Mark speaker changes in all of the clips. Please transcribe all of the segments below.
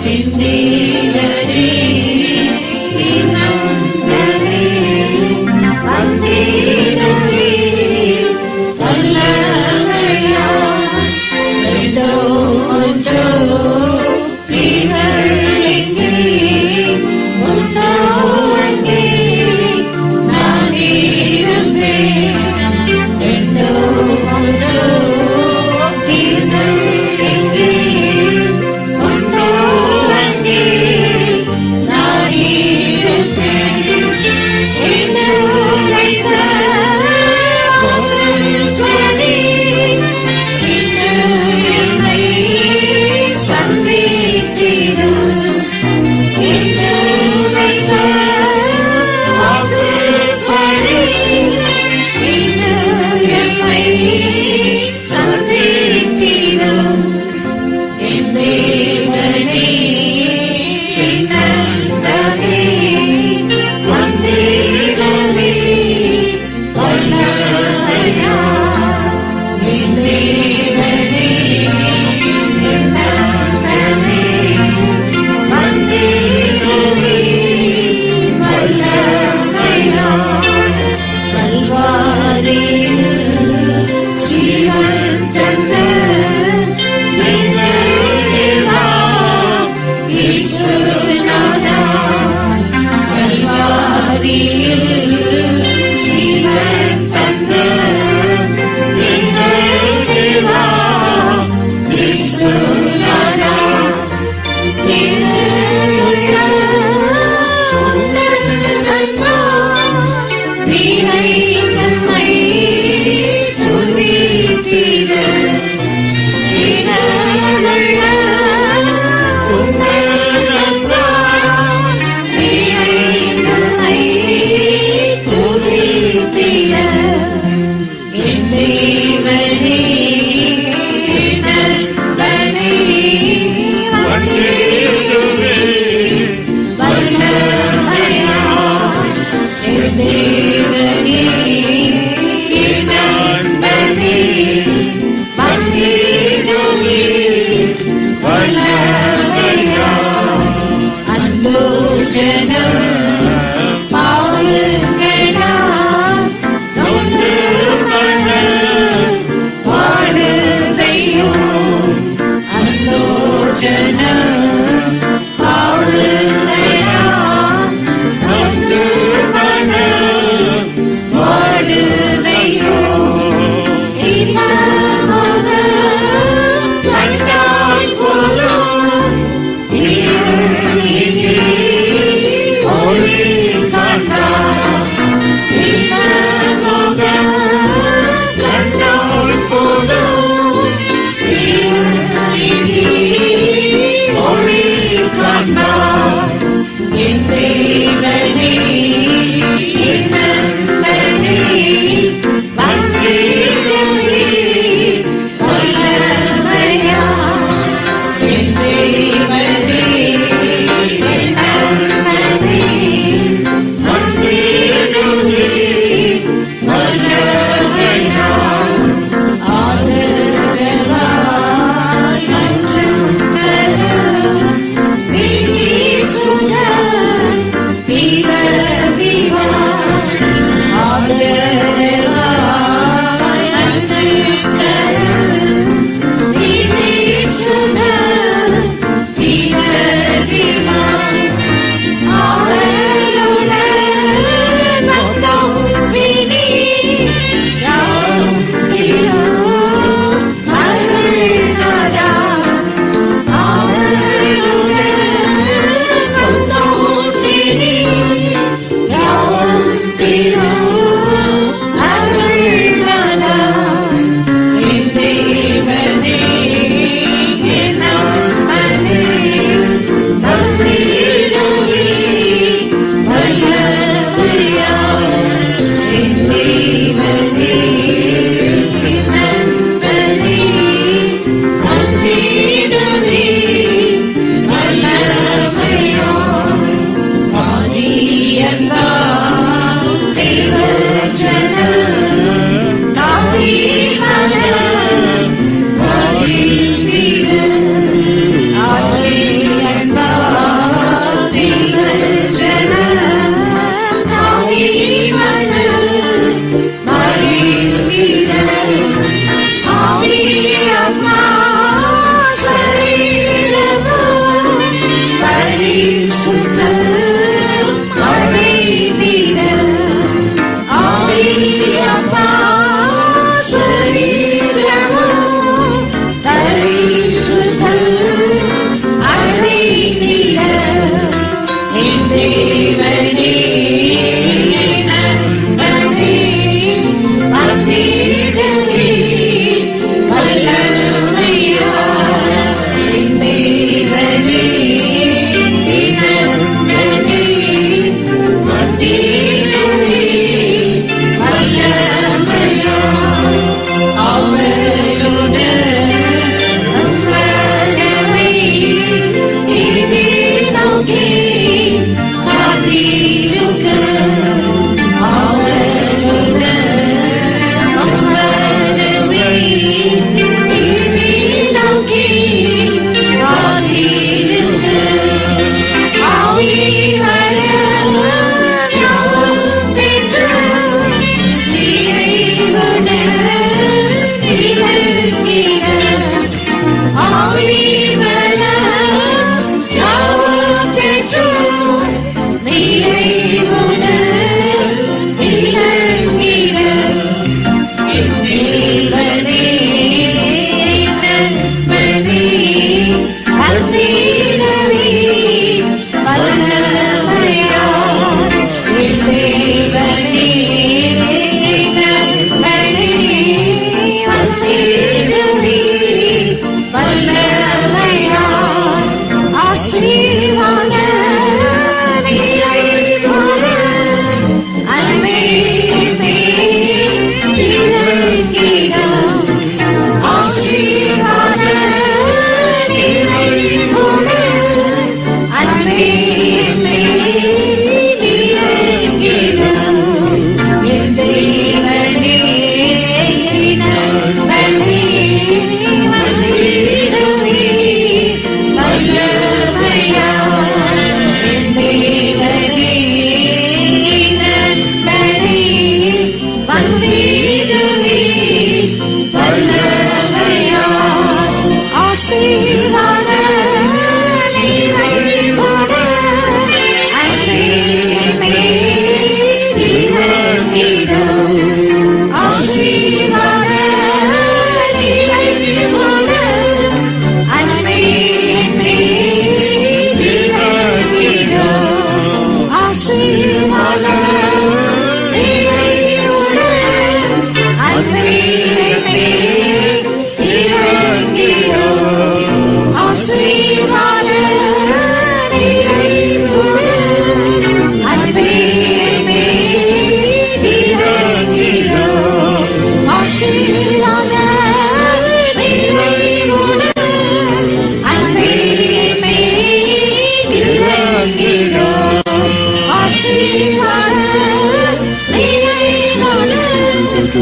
Speaker 1: Be the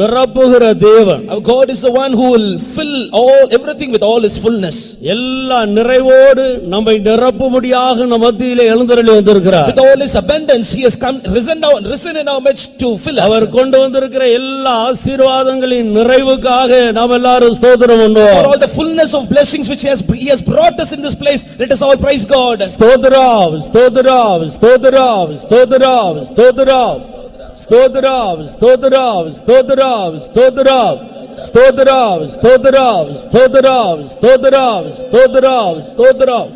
Speaker 2: நிரப்புகிற தேவன்.
Speaker 3: Our God is the one who will fill everything with all his fullness.
Speaker 2: எல்லா நிறைவோடு நம்மை நிரப்பும்படியாக நம் மத்தியிலே எழுந்தருளி வந்திருக்கிறார்.
Speaker 3: With all his abundance he has come risen in our midst to fill us.
Speaker 2: அவர் கொண்டு வந்திருக்கிற எல்லா ஆசீர்வாதங்களின் நிறைவுக்காக நாம் எல்லாரும் ஸ்தோத்திரம் பண்ணுவோம்.
Speaker 3: For all the fullness of blessings which he has brought us in this place, let us all praise God.
Speaker 2: ஸ்தோத்திரம் ஸ்தோத்திரம் ஸ்தோத்திரம் ஸ்தோத்திரம் ஸ்தோத்திரம் ஸ்தோத்திரம் ஸ்தோத்திரம் ஸ்தோத்திரம் ஸ்தோத்திரம் ஸ்தோத்திரம் ஸ்தோத்திரம் ஸ்தோத்திரம் ஸ்தோத்திரம் ஸ்தோத்திரம் ஸ்தோத்திரம்.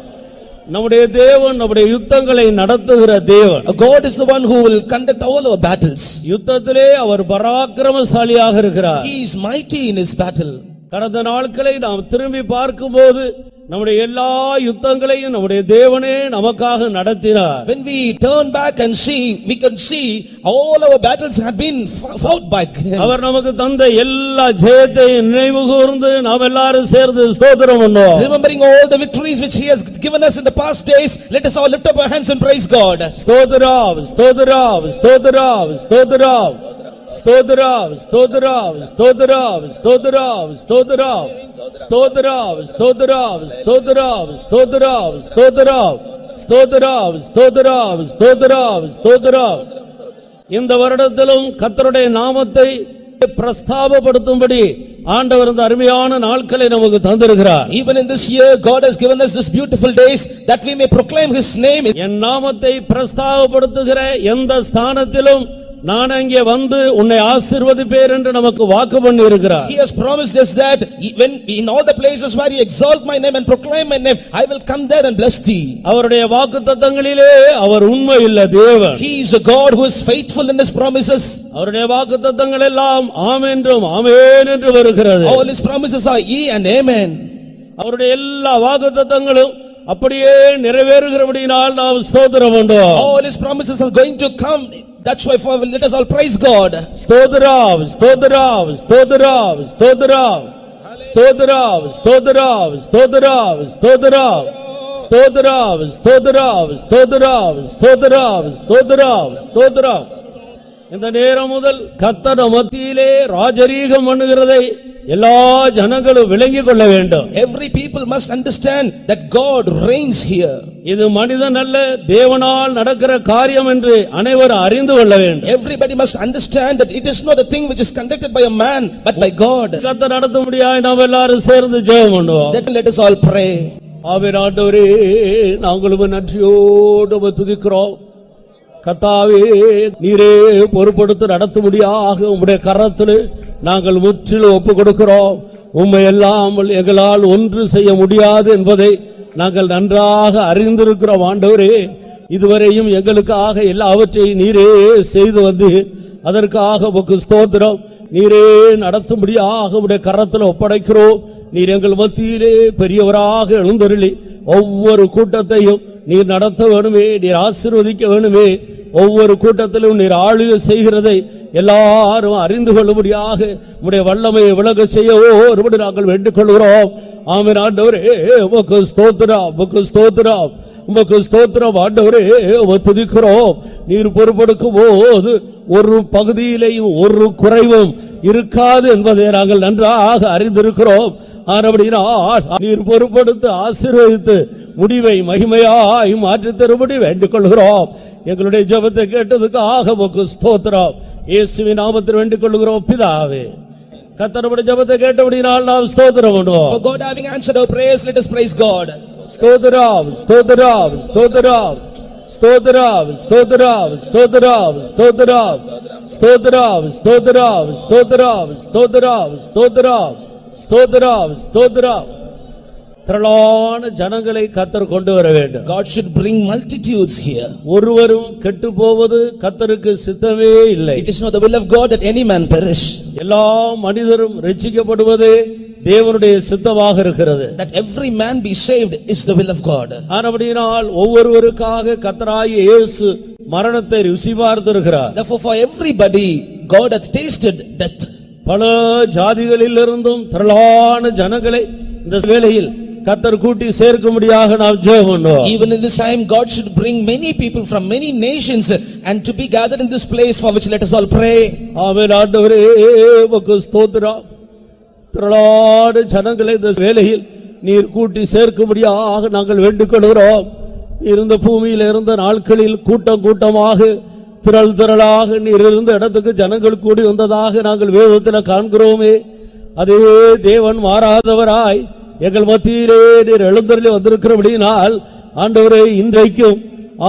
Speaker 2: நம்முடைய தேவன் நம்முடைய யுத்தங்களை நடத்துகிற தேவன்.
Speaker 3: God is the one who will conduct all our battles.
Speaker 2: யுத்தத்திலே அவர் பராக்கிரமசாலியாக இருக்கிறார்.
Speaker 3: He is mighty in his battle.
Speaker 2: கடந்த நாட்களை நாம் திரும்பி பார்க்கும்போது நம்முடைய எல்லா யுத்தங்களையும் நம்முடைய தேவனே நமக்காக நடத்தினார்.
Speaker 3: When we turn back and see, we can see all our battles have been fought by him.
Speaker 2: அவர் நமக்கு தந்த எல்லா ஜெயத்தையும் நினைவு கூர்ந்து நாம் எல்லாரும் சேர்ந்து ஸ்தோத்திரம் பண்ணுவோம்.
Speaker 3: Remembering all the victories which he has given us in the past days, let us all lift up our hands and praise God.
Speaker 2: ஸ்தோத்திரம் ஸ்தோத்திரம் ஸ்தோத்திரம் ஸ்தோத்திரம் ஸ்தோத்திரம் ஸ்தோத்திரம் ஸ்தோத்திரம் ஸ்தோத்திரம் ஸ்தோத்திரம் ஸ்தோத்திரம் ஸ்தோத்திரம் ஸ்தோத்திரம் ஸ்தோத்திரம் ஸ்தோத்திரம் ஸ்தோத்திரம் ஸ்தோத்திரம் ஸ்தோத்திரம் ஸ்தோத்திரம். இந்த வருடத்திலும் கர்த்தருடைய நாமத்தை பிரஸ்தாபப்படுத்தும்படி ஆண்டவர் இந்த அருமையான நாட்களை நமக்கு தந்திருக்கிறார்.
Speaker 3: Even in this year God has given us this beautiful days that we may proclaim his name.
Speaker 2: என் நாமத்தை பிரஸ்தாபப்படுத்துகிற எந்த ஸ்தானத்திலும் நான் அங்கே வந்து உன்னை ஆசீர்வதிப்பேன் என்று நமக்கு வாக்கு பண்ணி இருக்கிறார்.
Speaker 3: He has promised us that when in all the places where you exalt my name and proclaim my name, I will come there and bless thee.
Speaker 2: அவருடைய வாக்குத்தத்தங்களிலே அவர் உண்மை இல்ல தேவன்.
Speaker 3: He is a God who is faithful in his promises.
Speaker 2: அவருடைய வாக்குத்தத்தங்கள் எல்லாம் ஆமென் என்றும் ஆமென் என்று வருகிறது.
Speaker 3: All his promises are ye and amen.
Speaker 2: அவருடைய எல்லா வாக்குத்தத்தங்களும் அப்படியே நிறைவேறுகிறபடியால் நாம் ஸ்தோத்திரம் பண்ணுவோம்.
Speaker 3: All his promises are going to come. That's why let us all praise God.
Speaker 2: ஸ்தோத்திரம் ஸ்தோத்திரம் ஸ்தோத்திரம் ஸ்தோத்திரம் ஸ்தோத்திரம் ஸ்தோத்திரம் ஸ்தோத்திரம் ஸ்தோத்திரம் ஸ்தோத்திரம் ஸ்தோத்திரம் ஸ்தோத்திரம் ஸ்தோத்திரம் ஸ்தோத்திரம் ஸ்தோத்திரம். இந்த நேரம் முதல் கர்த்தர் மத்தியிலே ராஜரீகம் பண்ணுகிறதை எல்லா ஜனங்களும் விளங்கிக் கொள்ள வேண்டும்.
Speaker 3: Every people must understand that God reigns here.
Speaker 2: இது மனிதன் அல்ல தேவனால் நடக்கிற காரியம் என்று அனைவரும் அறிந்து கொள்ள வேண்டும்.
Speaker 3: Everybody must understand that it is not a thing which is conducted by a man but by God.
Speaker 2: கர்த்தர் நடத்தும்படியாய் நாம் எல்லாரும் சேர்ந்து ஜெபம் பண்ணுவோம்.
Speaker 3: Then let us all pray.
Speaker 2: ஆண்டவரே நாங்கள் நன்றியோடு துதிக்கிறோம். கர்த்தாவே நீரே பொறுப்படுத்தி நடத்தும்படியாக உம்முடைய கரத்தில் நாங்கள் முற்றிலும் ஒப்புக் கொடுக்கிறோம். உம்மை இல்லாமல் எங்களால் ஒன்று செய்ய முடியாது என்பதை நாங்கள் நன்றாக அறிந்திருக்கிறோம். ஆண்டவரே இதுவரையும் எங்களுக்காக எல்லாவற்றையும் நீரே செய்து வந்து அதற்காக உமக்கு ஸ்தோத்திரம். நீரே நடத்தும்படியாக உம்முடைய கரத்தில் ஒப்படைக்கிறோம். நீர் எங்கள் மத்தியிலே பெரியவராக எழுந்தருளி ஒவ்வொரு கூட்டத்தையும் நீர் நடத்த வேணுமே, நீர் ஆசீர்வதிக்க வேணுமே. ஒவ்வொரு கூட்டத்திலும் நீர் ஆளுகை செய்கிறதை எல்லாரும் அறிந்து கொள்ளும்படியாக உம்முடைய வல்லமையை விளங்க செய்யவோ ஒருபடி நாங்கள் வேண்டிக் கொள்கிறோம். ஆமென். ஆண்டவரே உமக்கு ஸ்தோத்திரம், உமக்கு ஸ்தோத்திரம், உமக்கு ஸ்தோத்திரம். ஆண்டவரே உம்மை துதிக்கிறோம். நீர் பொறுப்பெடுக்கும் போது ஒரு பகுதியிலேயும் ஒரு குறைவும் இருக்காது என்பதை நாங்கள் நன்றாக அறிந்திருக்கிறோம். ஆனபடியால் நீர் பொறுப்படுத்து ஆசீர்வதித்து முடிவை மகிமையாய் மாற்றித் தரும்படி வேண்டிக் கொள்கிறோம். எங்களுடைய ஜெபத்தை கேட்டதுக்காக உமக்கு ஸ்தோத்திரம். இயேசுவின் நாமத்தில் வேண்டிக் கொள்கிறோம் பிதாவே. கர்த்தருடைய ஜெபத்தை கேட்டபடியால் நாம் ஸ்தோத்திரம் பண்ணுவோம்.
Speaker 3: For God having answered our prayers, let us praise God.
Speaker 2: ஸ்தோத்திரம் ஸ்தோத்திரம் ஸ்தோத்திரம் ஸ்தோத்திரம் ஸ்தோத்திரம் ஸ்தோத்திரம் ஸ்தோத்திரம் ஸ்தோத்திரம் ஸ்தோத்திரம் ஸ்தோத்திரம் ஸ்தோத்திரம் ஸ்தோத்திரம் ஸ்தோத்திரம் ஸ்தோத்திரம். திரளான ஜனங்களை கர்த்தர் கொண்டு வர வேண்டும்.
Speaker 3: God should bring multitudes here.
Speaker 2: ஒருவரும் கெட்டு போவது கர்த்தருக்கு சித்தமே இல்லை.
Speaker 3: It is not the will of God that any man perish.
Speaker 2: எல்லா மனிதரும் ரட்சிக்கப்படுவதே தேவனுடைய சித்தமாக இருக்கிறது.
Speaker 3: That every man be saved is the will of God.
Speaker 2: ஆனபடியால் ஒவ்வொருவருக்காக கர்த்தராகிய இயேசு மரணத்தை ருசி பார்த்திருக்கிறார்.
Speaker 3: Therefore for everybody God hath tasted death.
Speaker 2: பல ஜாதிகளிலிருந்தும் திரளான ஜனங்களை இந்த வேளையில் கர்த்தர் கூட்டி சேர்க்கும்படியாக நாம் ஜெபம் பண்ணுவோம்.
Speaker 3: Even in this time, God should bring many people from many nations and to be gathered in this place, for which let us all pray.
Speaker 2: ஆமென். ஆண்டவரே உமக்கு ஸ்தோத்திரம். திரளான ஜனங்களை இந்த வேளையில் நீர் கூட்டி சேர்க்கும்படியாக நாங்கள் வேண்டிக் கொள்கிறோம். இருந்த பூமியில் இருந்த நாட்களில் கூட்டம் கூட்டமாக திரள் திரளாக நீர் இருந்த இடத்துக்கு ஜனங்கள் கூடி வந்ததாக நாங்கள் வேதத்தில் காண்கிறோமே. அதே தேவன் மாறாதவராய் எங்கள் மத்தியிலே நீர் எழுந்தருளி வந்திருக்கிறபடியினால் ஆண்டவரே இன்றைக்கும்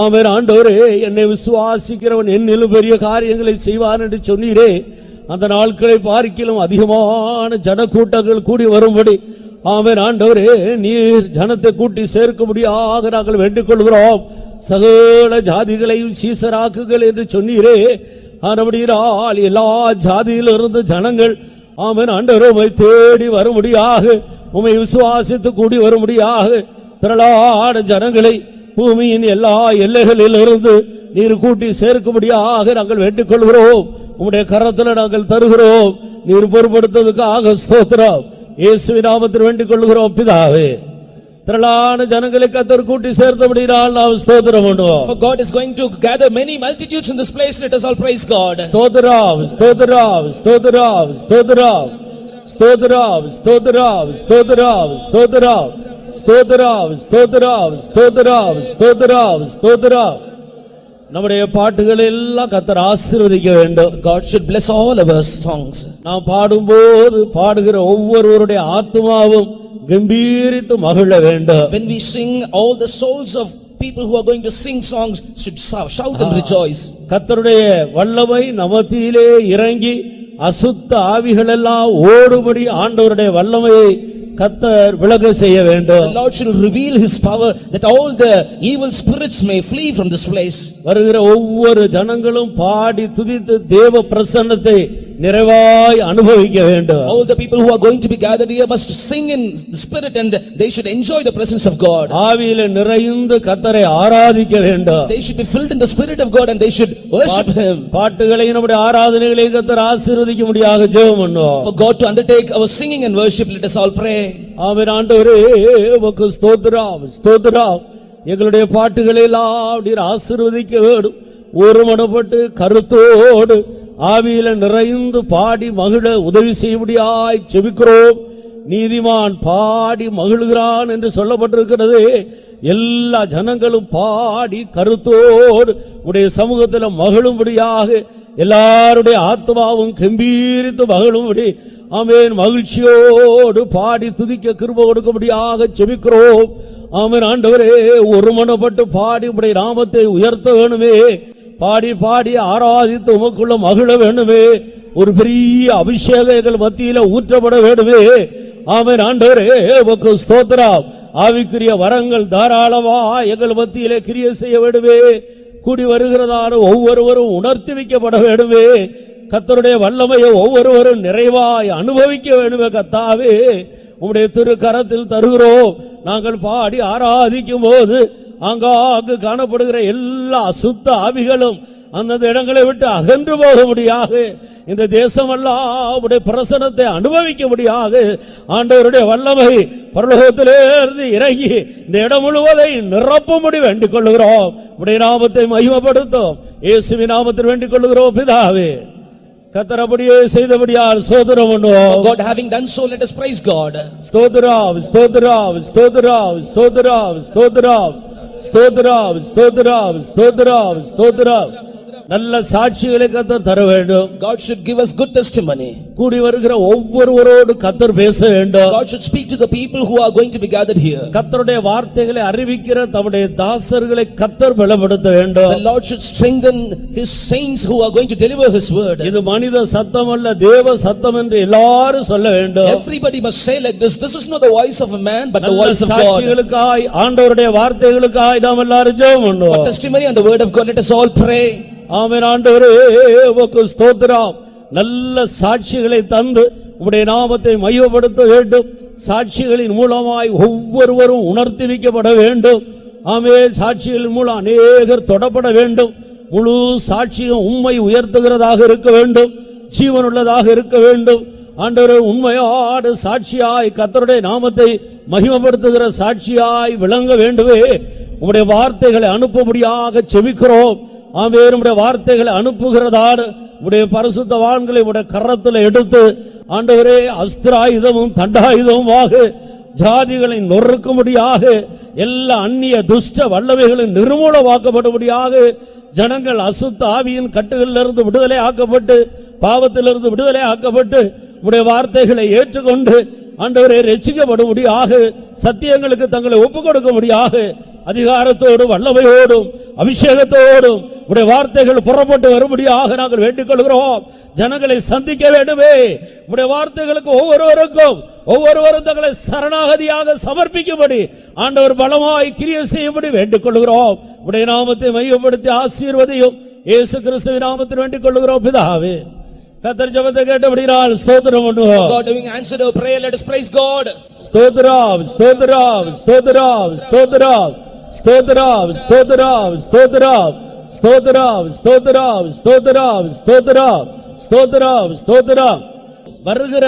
Speaker 2: ஆமென். ஆண்டவரே என்னை விசுவாசிக்கிறவன் என்னிலும் பெரிய காரியங்களை செய்வான் என்று சொன்னீரே. அந்த நாட்களை பார்க்கிலும் அதிகமான ஜனக்கூட்டங்கள் கூடி வரும்படி ஆமென். ஆண்டவரே நீர் ஜனத்தை கூட்டி சேர்க்கும்படியாக நாங்கள் வேண்டிக் கொள்கிறோம். சகல ஜாதிகளையும் சீசராக்குகள் என்று சொன்னீரே. ஆனபடியால் எல்லா ஜாதியிலிருந்து ஜனங்கள் ஆமென் ஆண்டவரே உம்மை தேடி வரும்படியாக உம்மை விசுவாசித்து கூடி வரும்படியாக திரளான ஜனங்களை பூமியின் எல்லா எல்லைகளிலிருந்து நீர் கூட்டி சேர்க்கும்படியாக நாங்கள் வேண்டிக் கொள்கிறோம். உம்முடைய கரத்தில் நாங்கள் தருகிறோம். நீர் பொறுப்படுத்ததுக்காக ஸ்தோத்திரம். இயேசுவின் நாமத்தில் வேண்டிக் கொள்கிறோம் பிதாவே. திரளான ஜனங்களை கர்த்தர் கூட்டி சேர்த்தபடியால் நாம் ஸ்தோத்திரம் பண்ணுவோம்.
Speaker 3: For God is going to gather many multitudes in this place, let us all praise God.
Speaker 2: ஸ்தோத்திரம் ஸ்தோத்திரம் ஸ்தோத்திரம் ஸ்தோத்திரம் ஸ்தோத்திரம் ஸ்தோத்திரம் ஸ்தோத்திரம் ஸ்தோத்திரம் ஸ்தோத்திரம் ஸ்தோத்திரம் ஸ்தோத்திரம் ஸ்தோத்திரம் ஸ்தோத்திரம். நம்முடைய பாட்டுகள் எல்லாம் கர்த்தர் ஆசீர்வதிக்க வேண்டும்.
Speaker 3: God should bless all our songs.
Speaker 2: நாம் பாடும்போது பாடுகிற ஒவ்வொருவருடைய ஆத்மாவும் கம்பீரித்து மகிழ வேண்டும்.
Speaker 3: When we sing, all the souls of people who are going to sing songs should shout and rejoice.
Speaker 2: கர்த்தருடைய வல்லமை நமத்திலே இறங்கி அசுத்த ஆவிகள் எல்லாம் ஓடும்படி ஆண்டவருடைய வல்லமையை கர்த்தர் விலக செய்ய வேண்டும்.
Speaker 3: The Lord should reveal his power that all the evil spirits may flee from this place.
Speaker 2: வருகிற ஒவ்வொரு ஜனங்களும் பாடி துதித்து தேவ பிரசன்னத்தை நிறைவாய் அனுபவிக்க வேண்டும்.
Speaker 3: All the people who are going to be gathered here must sing in the spirit and they should enjoy the presence of God.
Speaker 2: ஆவியிலே நிறைந்து கர்த்தரை ஆராதிக்க வேண்டும்.
Speaker 3: They should be filled in the spirit of God and they should worship him.
Speaker 2: பாட்டுகளை நம்முடைய ஆராதனைகளை கர்த்தர் ஆசீர்வதிக்க முடியாக ஜெபம் பண்ணுவோம்.
Speaker 3: For God to undertake our singing and worship, let us all pray.
Speaker 2: ஆமென். ஆண்டவரே உமக்கு ஸ்தோத்திரம் ஸ்தோத்திரம். எங்களுடைய பாட்டுகளை எல்லாம் நீர் ஆசீர்வதிக்க வேண்டும். ஒருமனப்பட்டு கருத்தோடு ஆவியில நிறைந்து பாடி மகிழ உதவி செய்யும்படியாய் செபிக்கிறோம். நீதிமான் பாடி மகிழ்கிறான் என்று சொல்லப்பட்டிருக்கிறது. எல்லா ஜனங்களும் பாடி கருத்தோடு உடைய சமூகத்தில் மகிழும்படியாக எல்லாருடைய ஆத்மாவும் கம்பீரித்து மகிழும்படி ஆமென் மகிழ்ச்சியோடு பாடி துதிக்க கிருபை கொடுக்கும்படியாக செபிக்கிறோம். ஆமென். ஆண்டவரே ஒருமனப்பட்டு பாடி உடைய நாமத்தை உயர்த்த வேணுமே. பாடி பாடி ஆராதித்து உமக்குள்ள மகிழ வேண்டுமே. ஒரு பெரிய அபிஷேகம் எங்கள் மத்தியில ஊற்றப்பட வேண்டுமே. ஆமென். ஆண்டவரே உமக்கு ஸ்தோத்திரம். ஆவிக்குரிய வரங்கள் தாராளமா எங்கள் மத்தியிலே கிரியை செய்ய வேண்டுமே. கூடி வருகிறதான ஒவ்வொருவரும் உணர்த்தி வைக்கப்பட வேண்டுமே. கர்த்தருடைய வல்லமையை ஒவ்வொருவரும் நிறைவாய் அனுபவிக்க வேண்டுமே. கர்த்தாவே உம்முடைய திரு கரத்தில் தருகிறோம். நாங்கள் பாடி ஆராதிக்கும் போது ஆங்காங்கு காணப்படுகிற எல்லா அசுத்த ஆவிகளும் அந்தந்த இடங்களை விட்டு அகன்று போக முடியாக இந்த தேசமெல்லாம் உடைய பிரசன்னத்தை அனுபவிக்க முடியாக ஆண்டவருடைய வல்லமை பரலோகத்திலிருந்து இறங்கி இந்த இடம் முழுவதை நிரப்பும்படி வேண்டிக் கொள்ளுகிறோம். உடைய நாமத்தை மகிமைப்படுத்தும் இயேசுவின் நாமத்தில் வேண்டிக் கொள்ளுகிறோம் பிதாவே. கர்த்தர் அப்படியே செய்தபடியால் ஸ்தோத்திரம் பண்ணுவோம்.
Speaker 3: God having done so, let us praise God.
Speaker 2: ஸ்தோத்திரம் ஸ்தோத்திரம் ஸ்தோத்திரம் ஸ்தோத்திரம் ஸ்தோத்திரம் ஸ்தோத்திரம் ஸ்தோத்திரம் ஸ்தோத்திரம் ஸ்தோத்திரம். நல்ல சாட்சிகளை கர்த்தர் தர வேண்டும்.
Speaker 3: God should give us good testimony.
Speaker 2: கூடி வருகிற ஒவ்வொருவரோடு கர்த்தர் பேச வேண்டும்.
Speaker 3: God should speak to the people who are going to be gathered here.
Speaker 2: கர்த்தருடைய வார்த்தைகளை அறிவிக்கிற தம்முடைய தாசர்களை கர்த்தர் பலப்படுத்த வேண்டும்.
Speaker 3: The Lord should strengthen his saints who are going to deliver his word.
Speaker 2: இது மனித சத்தம் அல்ல தேவ சத்தம் என்று எல்லாரும் சொல்ல வேண்டும்.
Speaker 3: Everybody must say like this, this is not the voice of a man but the voice of God.
Speaker 2: சாட்சிகளுக்காய் ஆண்டவருடைய வார்த்தைகளுக்காய் நாம் எல்லாரும் ஜெபம் பண்ணுவோம்.
Speaker 3: For testimony on the word of God, let us all pray.
Speaker 2: ஆமென். ஆண்டவரே உமக்கு ஸ்தோத்திரம். நல்ல சாட்சிகளை தந்து உம்முடைய நாமத்தை மகிமைப்படுத்த வேண்டும். சாட்சிகளின் மூலமாய் ஒவ்வொருவரும் உணர்த்தி வைக்கப்பட வேண்டும். ஆமென். சாட்சிகளின் மூலம் அநேகர் தொடப்பட வேண்டும். முழு சாட்சியம் உம்மை உயர்த்துகிறதாக இருக்க வேண்டும். ஜீவனுள்ளதாக இருக்க வேண்டும். ஆண்டவரே உண்மையோடு சாட்சியாய் கர்த்தருடைய நாமத்தை மகிமைப்படுத்துகிற சாட்சியாய் விளங்க வேண்டுமே. உம்முடைய வார்த்தைகளை அனுப்பும்படியாக செபிக்கிறோம். ஆமென். உம்முடைய வார்த்தைகளை அனுப்புகிறதாடு உம்முடைய பரிசுத்தவான்களை உம்முடைய கரத்தில் எடுத்து ஆண்டவரே அஸ்திராயுதமும் தண்டாயுதமுமாக ஜாதிகளை நொறுக்கும்படியாக எல்லா அந்நிய துஷ்ட வல்லமைகளின் நிர்மூலமாக்கப்படும்படியாக ஜனங்கள் அசுத்த ஆவியின் கட்டுகளிலிருந்து விடுதலை ஆக்கப்பட்டு பாவத்திலிருந்து விடுதலை ஆக்கப்பட்டு உம்முடைய வார்த்தைகளை ஏற்றுக்கொண்டு ஆண்டவரே ரட்சிக்கப்படும்படியாக சத்தியங்களுக்கு தங்களை ஒப்புக் கொடுக்கும்படியாக அதிகாரத்தோடும் வல்லமையோடும் அபிஷேகத்தோடும் உடைய வார்த்தைகள் புறப்பட்டு வரும்படியாக நாங்கள் வேண்டிக் கொள்கிறோம். ஜனங்களை சந்திக்க வேண்டுமே. உடைய வார்த்தைகளுக்கு ஒவ்வொருவரும் தங்களை சரணாகதியாக சமர்ப்பிக்கும்படி ஆண்டவர் பலமாய் கிரியை செய்யும்படி வேண்டிக் கொள்கிறோம். உடைய நாமத்தை மையப்படுத்தி ஆசீர்வதியும் இயேசு கிறிஸ்துவின் நாமத்தில் வேண்டிக் கொள்கிறோம் பிதாவே. கர்த்தர் ஜெபத்தை கேட்டபடியால் ஸ்தோத்திரம் பண்ணுவோம்.
Speaker 3: God having answered our prayer, let us praise God.
Speaker 2: ஸ்தோத்திரம் ஸ்தோத்திரம் ஸ்தோத்திரம் ஸ்தோத்திரம் ஸ்தோத்திரம் ஸ்தோத்திரம் ஸ்தோத்திரம் ஸ்தோத்திரம் ஸ்தோத்திரம் ஸ்தோத்திரம் ஸ்தோத்திரம் ஸ்தோத்திரம் ஸ்தோத்திரம். வருகிற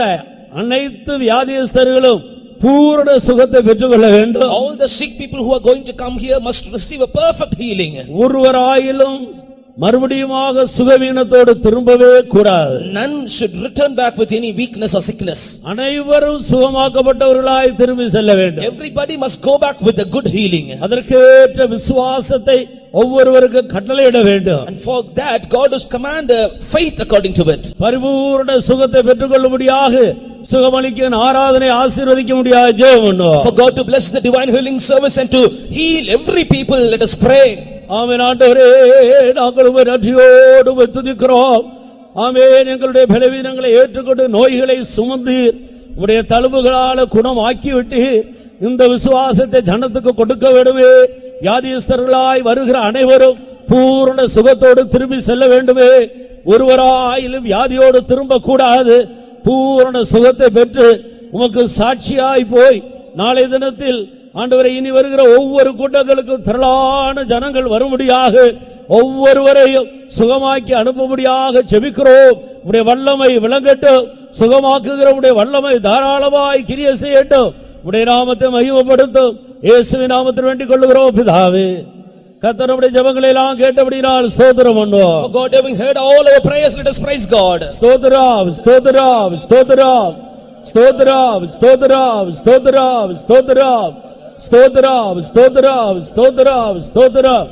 Speaker 2: அனைத்து வியாதியஸ்தர்களும் பூரண சுகத்தை பெற்றுக்கொள்ள வேண்டும்.
Speaker 3: All the sick people who are going to come here must receive a perfect healing.
Speaker 2: ஒருவராயிலும் மறுபடியுமாக சுகவீனத்தோடு திரும்பவே கூடாது.
Speaker 3: None should return back with any weakness or sickness.
Speaker 2: அனைவரும் சுகமாக்கப்பட்டவர்களாய் திரும்பி செல்ல வேண்டும்.
Speaker 3: Everybody must go back with a good healing.
Speaker 2: அதற்கேற்ற விசுவாசத்தை ஒவ்வொருவருக்கு கட்டளையிட வேண்டும்.
Speaker 3: And for that God has commanded faith according to it.
Speaker 2: பரிபூரண சுகத்தை பெற்றுக்கொள்ளும்படியாக சுகமளிக்கும் ஆராதனை ஆசீர்வதிக்க முடியாது ஜெபம் பண்ணுவோம்.
Speaker 3: For God to bless the divine healing service and to heal every people, let us pray.
Speaker 2: ஆமென். ஆண்டவரே நாங்கள் உம்மை நன்றியோடு உம்மை துதிக்கிறோம். ஆமென். எங்களுடைய பலவீனங்களை ஏற்றுக்கொண்டு நோய்களை சுமந்தீர். உம்முடைய தழும்புகளால் குணமாக்கி விட்டீர். இந்த விசுவாசத்தை ஜனத்துக்கு கொடுக்க வேண்டுமே. வியாதியஸ்தர்களாய் வருகிற அனைவரும் பூரண சுகத்தோடு திரும்பி செல்ல வேண்டுமே. ஒருவராயிலும் வியாதியோடு திரும்ப கூடாது. பூரண சுகத்தை பெற்று உமக்கு சாட்சியாய் போய் நாளை தினத்தில் ஆண்டவரை இனி வருகிற ஒவ்வொரு கூட்டங்களுக்கும் திரளான ஜனங்கள் வரும்படியாக ஒவ்வொருவரையும் சுகமாக்கி அனுப்பும்படியாக செபிக்கிறோம். உடைய வல்லமை விளங்கட்டும். சுகமாக்குகிற உடைய வல்லமை தாராளமாய் கிரியை செய்யட்டும். உடைய நாமத்தை மகிமைப்படுத்தும் இயேசுவின் நாமத்தில் வேண்டிக் கொள்ளுகிறோம் பிதாவே. கர்த்தர் நம்முடைய ஜெபங்களை எல்லாம் கேட்டபடியால் ஸ்தோத்திரம் பண்ணுவோம்.
Speaker 3: For God having heard all our prayers, let us praise God.
Speaker 2: ஸ்தோத்திரம் ஸ்தோத்திரம் ஸ்தோத்திரம் ஸ்தோத்திரம் ஸ்தோத்திரம் ஸ்தோத்திரம் ஸ்தோத்திரம் ஸ்தோத்திரம் ஸ்தோத்திரம் ஸ்தோத்திரம் ஸ்தோத்திரம்.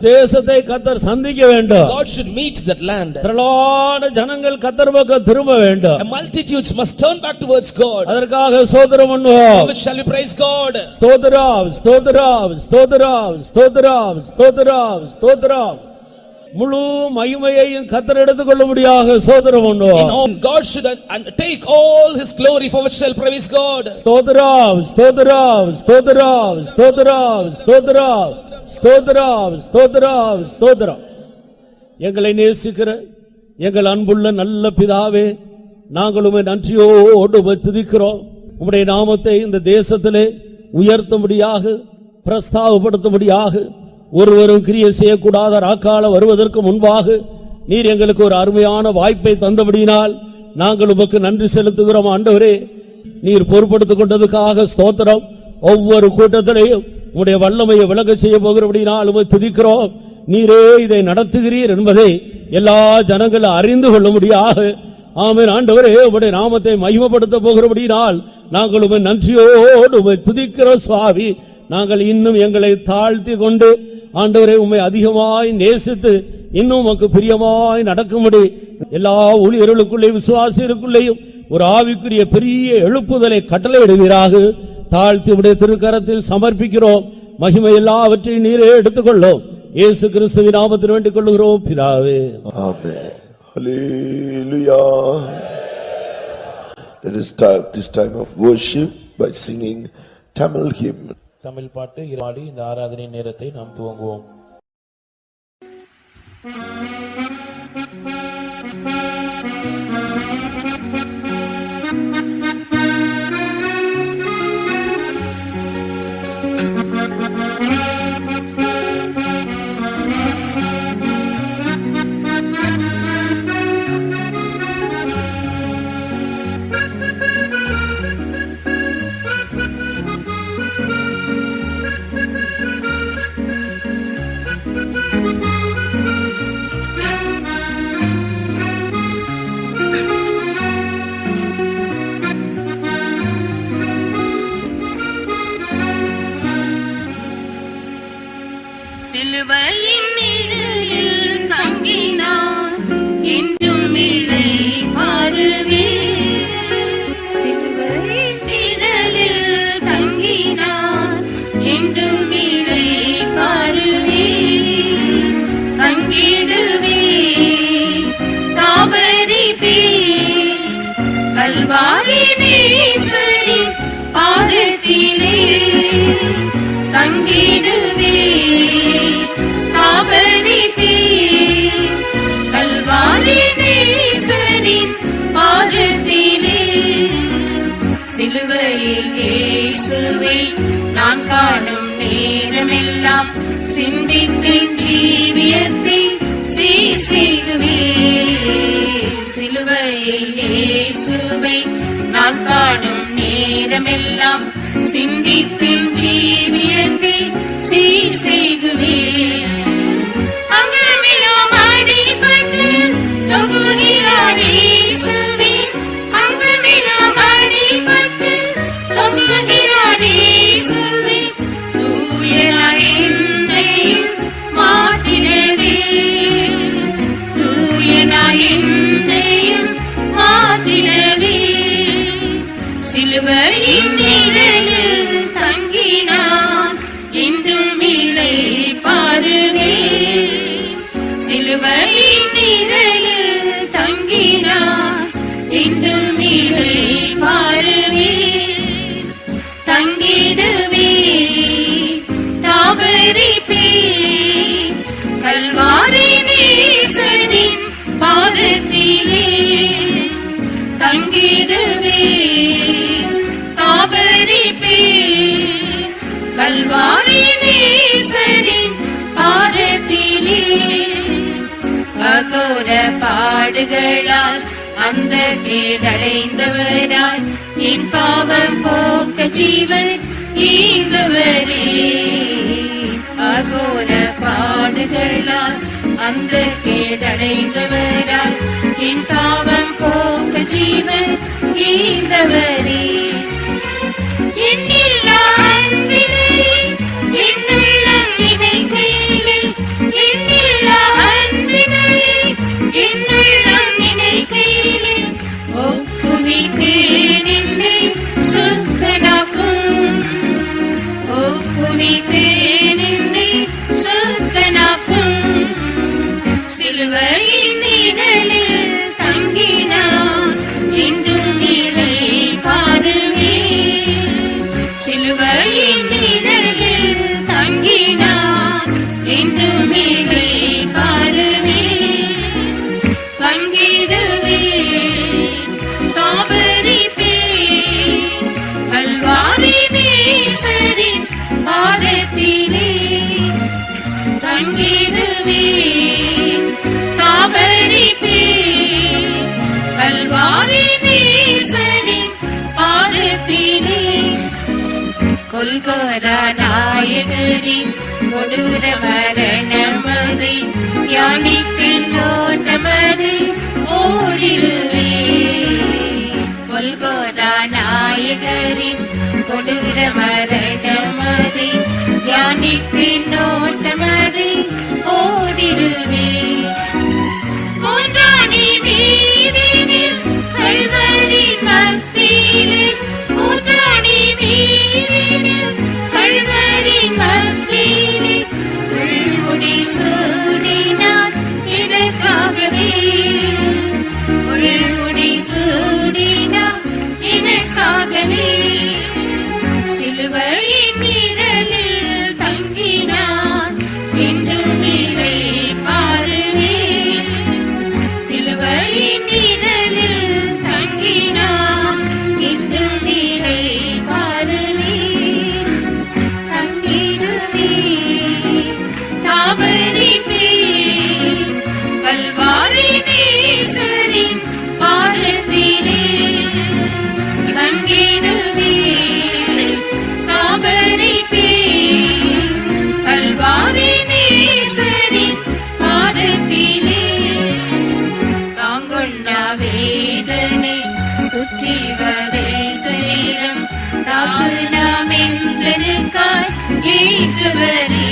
Speaker 2: தேசத்தை கர்த்தர் சந்திக்க வேண்டும்.
Speaker 3: God should meet that land.
Speaker 2: திரளான ஜனங்கள் கர்த்தர் பக்கம் திரும்ப வேண்டும்.
Speaker 3: Multitudes must turn back towards God.
Speaker 2: அதற்காக ஸ்தோத்திரம் பண்ணுவோம்.
Speaker 3: Which shall we praise God?
Speaker 2: ஸ்தோத்திரம் ஸ்தோத்திரம் ஸ்தோத்திரம் ஸ்தோத்திரம் ஸ்தோத்திரம் ஸ்தோத்திரம். முழு மகிமையையும் கர்த்தர் எடுத்துக்கொள்ளும்படியாக ஸ்தோத்திரம் பண்ணுவோம்.
Speaker 3: God should take all his glory, for which shall praise God.
Speaker 2: ஸ்தோத்திரம் ஸ்தோத்திரம் ஸ்தோத்திரம் ஸ்தோத்திரம் ஸ்தோத்திரம் ஸ்தோத்திரம் ஸ்தோத்திரம் ஸ்தோத்திரம். எங்களை நேசிக்கிற எங்கள் அன்புள்ள நல்ல பிதாவே, நாங்கள் உம்மை நன்றியோடு துதிக்கிறோம். உம்முடைய நாமத்தை இந்த தேசத்திலே உயர்த்தும்படியாக பிரஸ்தாபப்படுத்தும்படியாக ஒருவரும் கிரியை செய்யக்கூடாத ராக்கால வருவதற்கு முன்பாக நீர் எங்களுக்கு ஒரு அருமையான வாய்ப்பை தந்தபடியினால் நாங்கள் உமக்கு நன்றி செலுத்துகிறோம். ஆண்டவரே, நீர் பொறுப்படுத்திக் கொண்டதுக்காக ஸ்தோத்திரம். ஒவ்வொரு கூட்டத்திலையும் உம்முடைய வல்லமையை விளங்க செய்ய போகிறபடியினால் உம்மை துதிக்கிறோம். நீரே இதை நடத்துகிறீர் என்பதை எல்லா ஜனங்களும் அறிந்து கொள்ளும்படியாக ஆமென். ஆண்டவரே, உம்முடைய நாமத்தை மகிமைப்படுத்த போகிறபடியினால் நாங்கள் உம்மை நன்றியோடு உம்மை துதிக்கிறோம் சுவாமி. நாங்கள் இன்னும் எங்களை தாழ்த்தி கொண்டு ஆண்டவரே உம்மை அதிகமாய் நேசித்து இன்னும் உமக்கு பிரியமாய் நடக்கும்படி எல்லா ஊழியர்களுக்குள்ளேயும் விசுவாசிகளுக்குள்ளேயும் ஒரு ஆவிக்குரிய பெரிய எழுப்புதலை கட்டளையிடுவீராக. தாழ்த்தி உடைய திருக்கரத்தில் சமர்ப்பிக்கிறோம். மகிமை எல்லாவற்றையும் நீரே எடுத்துக்கொள்ளும். இயேசு கிறிஸ்துவின் நாமத்தில் வேண்டிக் கொள்ளுகிறோம் பிதாவே.
Speaker 4: Amen. Hallelujah. Let us start this time of worship by singing Tamil hymn.
Speaker 5: Tamil பாட்டு பாடி இந்த ஆராதனை நேரத்தை நாம் துவங்குவோம்.
Speaker 6: சிலுவையின் நிழலில் தங்கினார் என்றும் இலை பாருவே சிலுவையின் நிழலில் தங்கினார் என்றும் இலை பாருவே தங்கிடுவே தாவரிப்பே கல்வாரி நேசரின் பாதத்திலே தங்கிடுவே தாவரிப்பே கல்வாரி நேசரின் பாதத்திலே சிலுவையில் இயேசுவை நான் காணும் நேரமெல்லாம் சிந்தித்தேன் ஜீவியத்தை சீர் செய்குவேன் சிலுவையில் இயேசுவை நான் காணும் நேரமெல்லாம் சிந்தித்தேன் ஜீவியத்தை சீர் செய்குவேன் அங்கமெல்லாம் அடிபட்டு தொங்குகிறார் இயேசுவே அங்கமெல்லாம் அடிபட்டு தொங்குகிறார் இயேசுவே தூயனாய் என்னையும் மாற்றினரே தூயனாய் என்னையும் மாற்றினரே சிலுவையின் நிழலில் தங்கினார் என்றும் இலை பாருவே சிலுவையின் நிழலில் தங்கினார் என்றும் இலை பாருவே தங்கிடுவே தாவரிப்பே கல்வாரி நேசரின் பாதத்திலே தங்கிடுவே தாவரிப்பே கல்வாரி நேசரின் பாதத்திலே அகோர பாடுகளால் அந்த கேடடைந்தவராய் என் பாவம் போக்க ஜீவன் ஈந்தவரே அகோர பாடுகளால் அந்த கேடடைந்தவராய் என் பாவம் போக்க ஜீவன் ஈந்தவரே என்னில்லா அன்பினை என்னுள்ளம் நினைக்கையிலே என்னில்லா அன்பினை என்னுள்ளம் நினைக்கையிலே ஒப்புவித்தேன் என்னை சுத்தனாக்கும் ஒப்புவித்தேன் என்னை சுத்தனாக்கும் சிலுவையின் நிழலில் தங்கினார் என்றும் இலை பாருவே சிலுவையின் நிழலில் தங்கினார் என்றும் இலை பாருவே தங்கிடுவே தாவரிப்பே கல்வாரி நேசரின் பாதத்திலே தங்கிடுவே தாவரிப்பே கல்வாரி நேசரின் பாதத்திலே கொல்கோதா நாயகரின் கொடூர மரணமதை தியானித்தின் ஓட்டமதை ஓடிடுவே கொல்கோதா நாயகரின் கொடூர மரணமதை தியானித்தின் ஓட்டமதை ஓடிடுவே மூன்றாணி மீதினில் கல்வரி மத்தியிலே மூன்றாணி மீதினில் கல்வரி மத்தியிலே உள்முடி சூடினார் எனக்காகவே உள்முடி சூடினார் எனக்காகவே சிலுவையின் நிழலில் தங்கினார் என்றும் இலை பாருவே சிலுவையின் நிழலில் தங்கினார் என்றும் இலை பாருவே தங்கிடுவே தாவரிப்பே கல்வாரி நேசரின் பாதத்திலே தங்கிடுவே தாவரிப்பே கல்வாரி நேசரின் பாதத்திலே தாங்கொண்ட வேதனை சுற்றி வரைந்த நேரம் தாசு நாம் என்பதற்காய் ஏற்றுவரே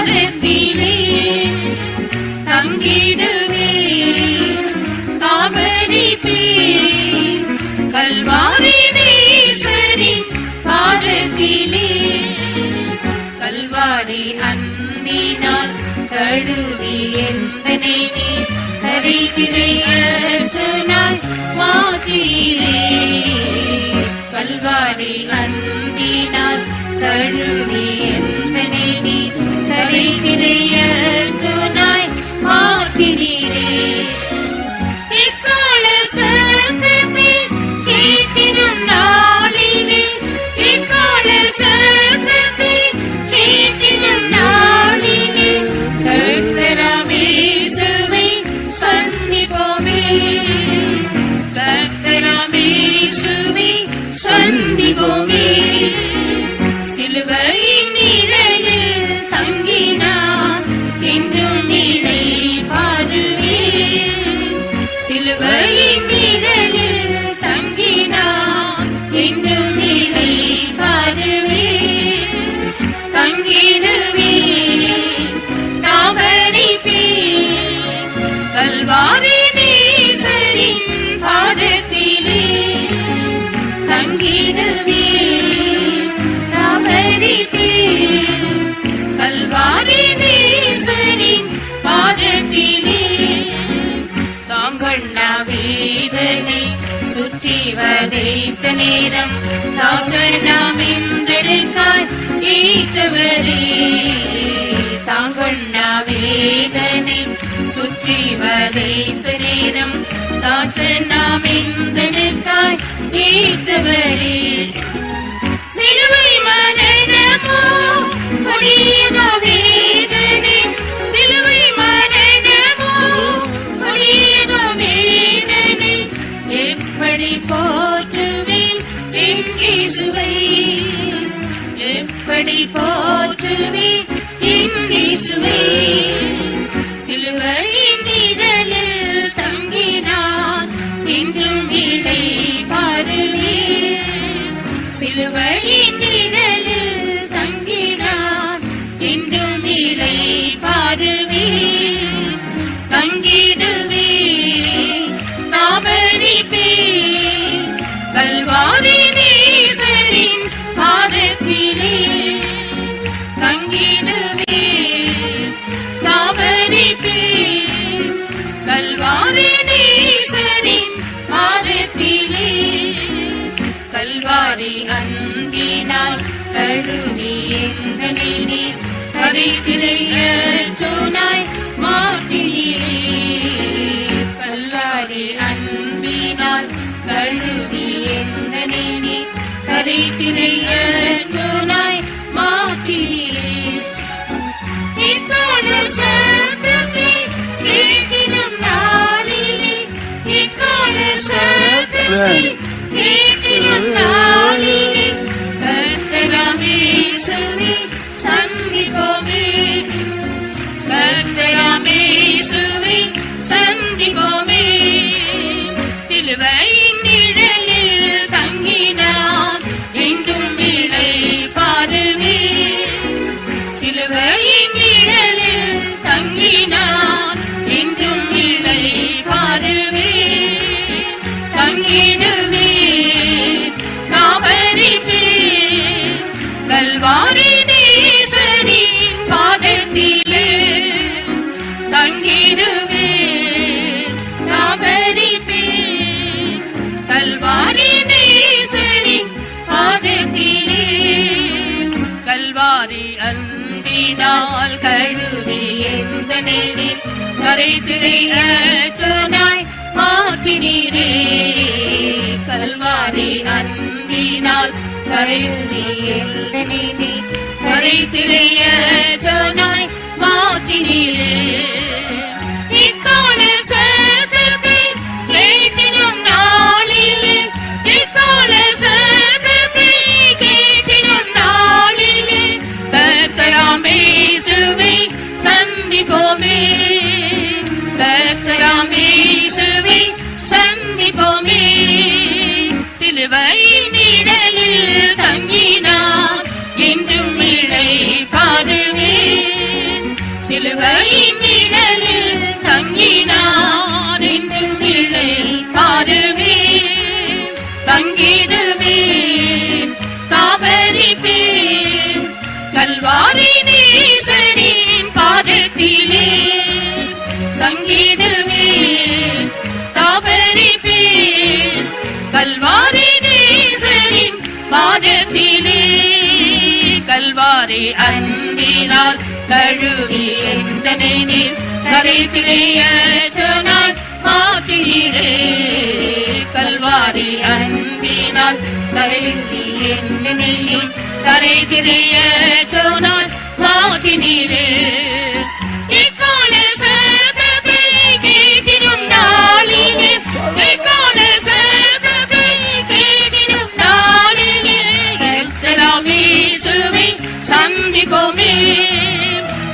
Speaker 6: பாதத்திலே தங்கிடுவே தாபரிப்பே கல்வாரி நேசரின் பாதத்திலே கல்வாரி அன்பினால் கழுவி எந்தனை நீ கரைதிரையற்றனாய் மாற்றீரே கல்வாரி அன்பினால் கழுவி எந்தனை நீ கரைதிரையற்றனாய் மாற்றீரே இக்கால சத்தத்தை கேட்டிடும் நாளிலே இக்கால சத்தத்தை கேட்டிடும் நாளிலே கர்த்தராமேசுவை சந்திப்போமே கர்த்தராமேசுவை சந்திப்போமே சிலுவையின் நிழலில் தங்கினார் என்றும் நிலை பாருவேன் சிலுவையின் நிழலில் தங்கினார் என்றும் நிலை பாருவேன் தங்கிடுவேன் தாபரிப்பேன் கல்வாரி நேசரின் பாதத்திலே தங்கிடுவேன் தாபரிப்பேன் கல்வாரி நேசரின் பாதத்திலே தாங்கண்ணா வேதனை சுற்றி வதைத்த நேரம் தாசனாம் என்றெருக்காய் ஈற்றவரே தாங்கண்ணா வேதனை சுற்றி வதைத்த நேரம் தாசனாம் என்றெருக்காய் ஈற்றவரே சிலுவை மரணமோ கொடியத வேதனை சிலுவை மரணமோ கொடியத வேதனை எப்படி போற்றுவேன் என் இயேசுவை எப்படி போற்றுவேன் என் இயேசுவை சிலுவையின் நிழலில் தங்கினார் என்றும் இதை பாருவேன் சிலுவையின் நிழலில் தங்கினார் என்றும் இதை பாருவேன் தங்கிடுவேன் தாபரிப்பேன் கல்வாரி நேசரின் பாதத்திலே தங்கிடுவேன் தாபரிப்பேன் கல்வாரி நேசரின் பாதத்திலே கல்வாரி அன்பினால் கழுவி எந்தனை நீர் கரைதிரையற்றோனாய் மாற்றினீரே கல்வாரி அன்பினால் கழுவி எந்தனை நீர் கரைதிரையற்றோனாய் மாற்றினீரே இக்கால சத்தத்தை கேட்டிடும் நாளிலே இக்கால சத்தத்தை கேட்டிடும் நாளிலே கர்த்தராமேசுவை சந்திப்போமே கர்த்தராமேசுவை சந்திப்போமே சிலுவையின் நிழலில் தங்கினார் என்றும் இலை பாருவேன் சிலுவையின் நிழலில் தங்கினார் என்றும் இலை பாருவேன் தங்கிடுவேன் தாபரிப்பேன் கல்வாரி நேசரின் பாதத்திலே தங்கிடுவேன் தாபரிப்பேன் கல்வாரி நேசரின் பாதத்திலே கல்வாரி அன்பினால் கழுவி எந்த நேரில் கரைதிரையற்றோனாய் மாற்றினீரே கல்வாரி அன்பினால் கழுவி எந்த நேரில் கரைதிரையற்றோனாய் மாற்றினீரே இக்கால சத்தத்தை கேட்டிடும் நாளிலே இக்கால சத்தத்தை கேட்டிடும் நாளிலே கர்த்தராமேசுவை சந்திப்போமே கர்த்தராமேசுவை சந்திப்போமே சிலுவையின் நிழலில் தங்கினார் என்றும் இலை பாருவேன் தங்கிடுவே தாபரிப்பேன் கல்வாரி நேசரின் பாதத்திலே கல்வாரி அன்பினால் கழுவி எந்தனை நீர் கரைதிரையேற்றினாய் மாத்திரே கல்வாரி அன்பினால் கரைவி எந்தனை நீர் கரைதிரையேற்றினாய் மாத்திரே இக்கால சத்தத்தை கேட்டிடும் நாளிலே இக்கால சத்தத்தை கேட்டிடும் நாளிலே கர்த்தராம் இயேசுவை சந்திப்போமே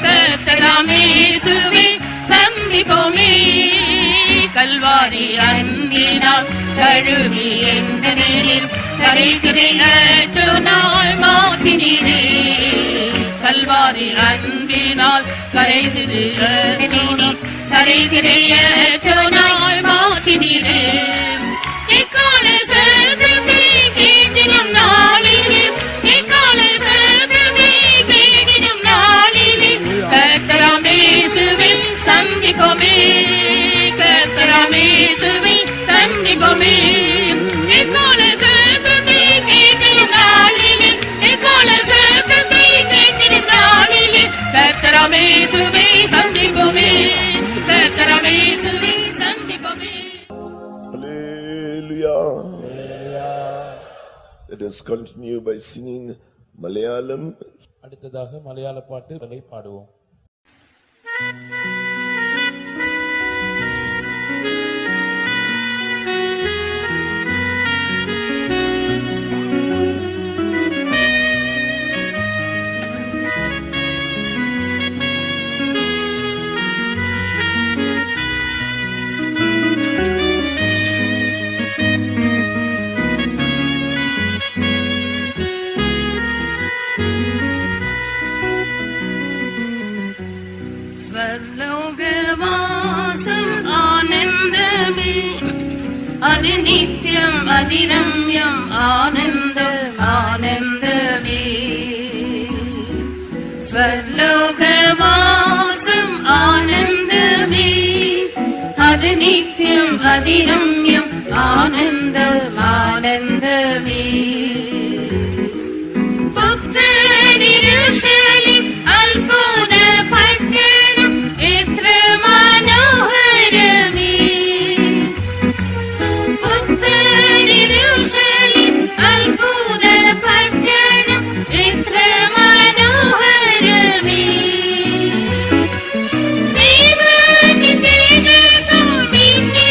Speaker 6: கர்த்தராம் இயேசுவை சந்திப்போமே கல்வாரி அன்பினால் கழுவி எந்தனை நீர் கரைதிரையேற்றினாய் மாத்திரே கல்வாரி அன்பினால் கரைதிரையேற்றினாய் மாத்திரே இக்கால சத்தத்தை கேட்டிடும் நாளிலே இக்கால சத்தத்தை கேட்டிடும் நாளிலே கர்த்தராம் இயேசுவை சந்திப்போமே கர்த்தராம் இயேசுவை சந்திப்போமே இக்கால சத்தத்தை கேட்டிடும் நாளிலே இக்கால சத்தத்தை கேட்டிடும் நாளிலே கர்த்தராம் இயேசுவை சந்திப்போமே கர்த்தராம் இயேசுவை சந்திப்போமே.
Speaker 4: Hallelujah. Let us continue by singing Malayalam.
Speaker 5: அடுத்ததாக மலையாள பாட்டுகளை பாடுவோம்.
Speaker 6: ஸ்வர்லோகவாசம் ஆனந்தமே அது நித்யம் அதிரம்யம் ஆனந்தம் ஆனந்தமே ஸ்வர்லோகவாசம் ஆனந்தமே அது நித்யம் அதிரம்யம் ஆனந்தம் ஆனந்தமே புத்தரிருஷலின் அற்புத பட்டணம் எത്ര മനോഹരമേ പുത്തരിരുഷലിൻ അത്ഭുത പട്ടണം എത്ര മനോഹരമേ ദൈവത്തിൻ തേജസ്സും മിന്നി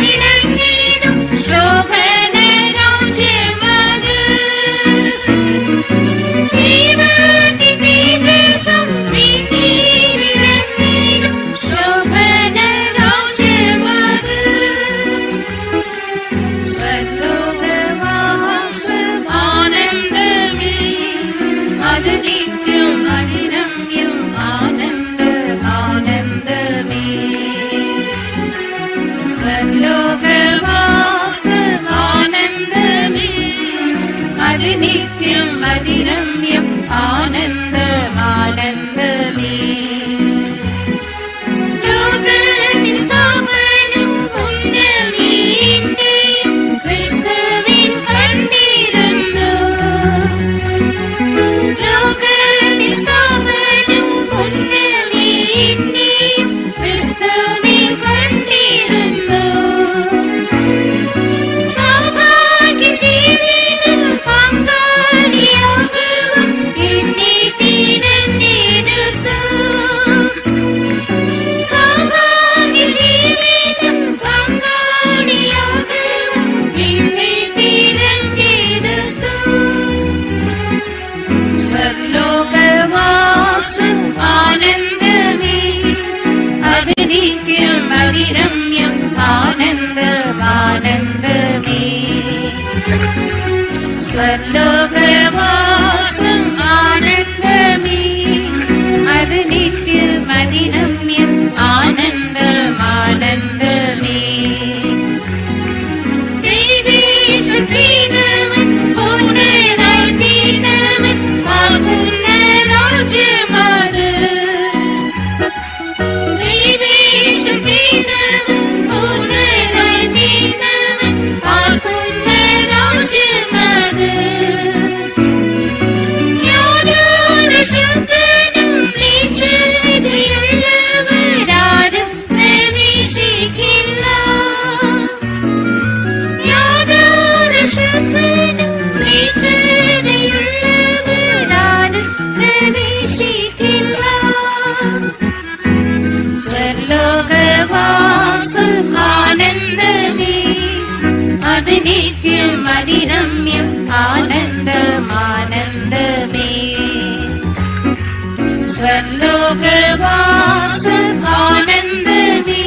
Speaker 6: വിളങ്ങിടും ശോഭന രാജ്യമത് ദൈവത്തിൻ തേജസ്സും മിന്നി വിളങ്ങിടും ശോഭന രാജ്യമത് സ്വർലോകവാസം ആനന്ദമേ അത് നിത്യം അതിരമ്യം ആനന്ദം ആനന്ദമേ സ്വർലോകവാസം ആനന്ദമേ അത് നിത്യം അതിരമ്യം ആനന്ദം ആനന്ദമേ ലോകത്തിൻ സ്ഥാപനം പുണ്യമീന്റെയും ക്രിസ്തുവിൻ കണ്ടിരുന്നു ലോകത്തിൻ സ്ഥാപനം പുണ്യമീന്റെയും ക്രിസ്തുവിൻ കണ്ടിരുന്നു സൗഭാഗ്യ ജീവിതം പങ്കാളിയാകുവാൻ എന്നെ തിരഞ്ഞെടുത്തു സൗഭാഗ്യ ജീവിതം പങ്കാളിയാകുവാൻ എന്നെ തിരഞ്ഞെടുത്തു സ്വർലോകവാസം ആനന്ദമേ അത് നിത്യം അതിരമ്യം ആനന്ദം ആനന്ദമേ സ്വർലോകവാസം ആനന്ദമേ അത് നിത്യം അതിരമ്യം ആനന്ദം ആനന്ദമേ ദൈവേശം ചെയ്തവൻ പൂർണ്ണനായി തീർന്നവൻ ആകുന്ന രാജ്യമത് ദൈവേശം ஸ்வர்லோகவாசம் ஆனந்தமே அது நித்தியம் அதிரம்யம் ஆனந்தம் ஆனந்தமே ஸ்வர்லோகவாசம் ஆனந்தமே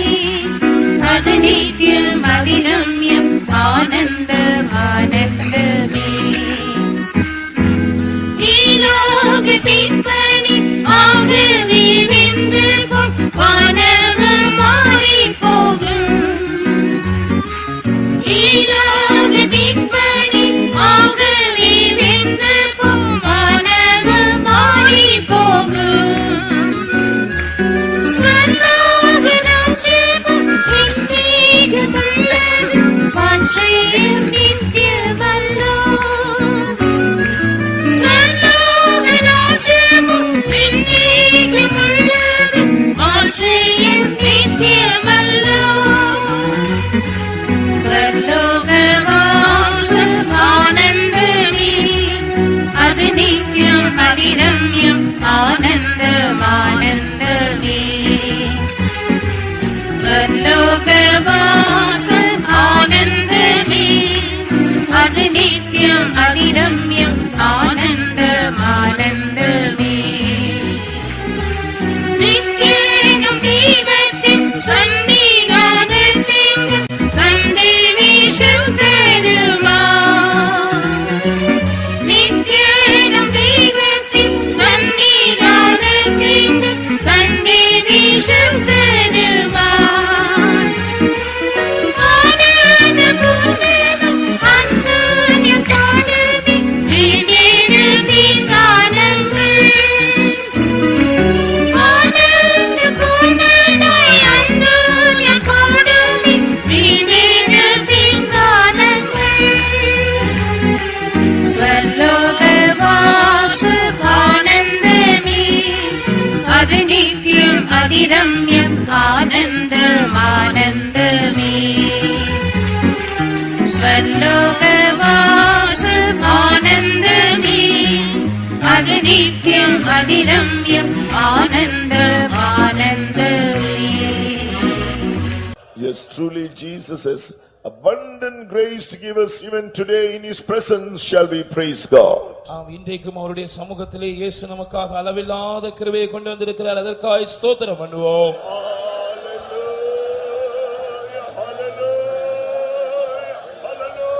Speaker 6: அது நித்தியம் அதிரம்யம் ஆனந்தம் ஆனந்தமே ஈலோகத்தின் பணி ஆகவே வெந்து வானவர் மாறி போகும் ஈலோகத்தின் பணி ஆகவே வெந்து வானவர் மாறி போகும் ஸ்வர்லோக ராஜ்யம் நித்தியமுள்ளது வாஞ்சையும் நித்தியமல்லோ ஸ்வர்லோக ராஜ்யம் நித்தியமுள்ளது வாஞ்சையும் நித்தியமல்லோ ஸ்வர்லோகவாசம் ஆனந்தமே அது நித்தியம் அதிரம்யம் ஆனந்தம் ஆனந்தமே ஸ்வர்லோகவாசம் ஆனந்தமே அது நித்தியம் அதிரம்யம் ஆனந்தம் ஆனந்தமே நித்தியனும் தெய்வத்தின் சந்நிதானத்தின் கண்டே வீசும் தருமா நித்தியனும் தெய்வத்தின் சந்நிதானத்தின் கண்டே வீசும் தருமா ஆனந்த பூர்ணமும் அந்தோன்யம் காணவே வீணேடுவின் கானங்கள் ஆனந்த பூர்ணனாய் அந்தோன்யம் காணவே வீணேடுவின் கானங்கள் ஸ்வர்லோகவாசம் ஆனந்தமே அது நித்தியம் அதிரம்யம் ஆனந்தம் ஆனந்தமே ஸ்வர்லோகவாசம் ஆனந்தமே அது நித்தியம் அதிரம்யம் ஆனந்தம் ஆனந்தமே.
Speaker 4: Yes, truly Jesus has abundant grace to give us even today. In His presence shall we praise God.
Speaker 5: இன்றைக்கும் அவருடைய சமூகத்திலே இயேசு நமக்காக அளவில்லாத கிருபையை கொண்டு வந்திருக்கிறார். அதற்காக ஸ்தோத்திரம் பண்ணுவோம்.
Speaker 4: Hallelujah, hallelujah, hallelujah.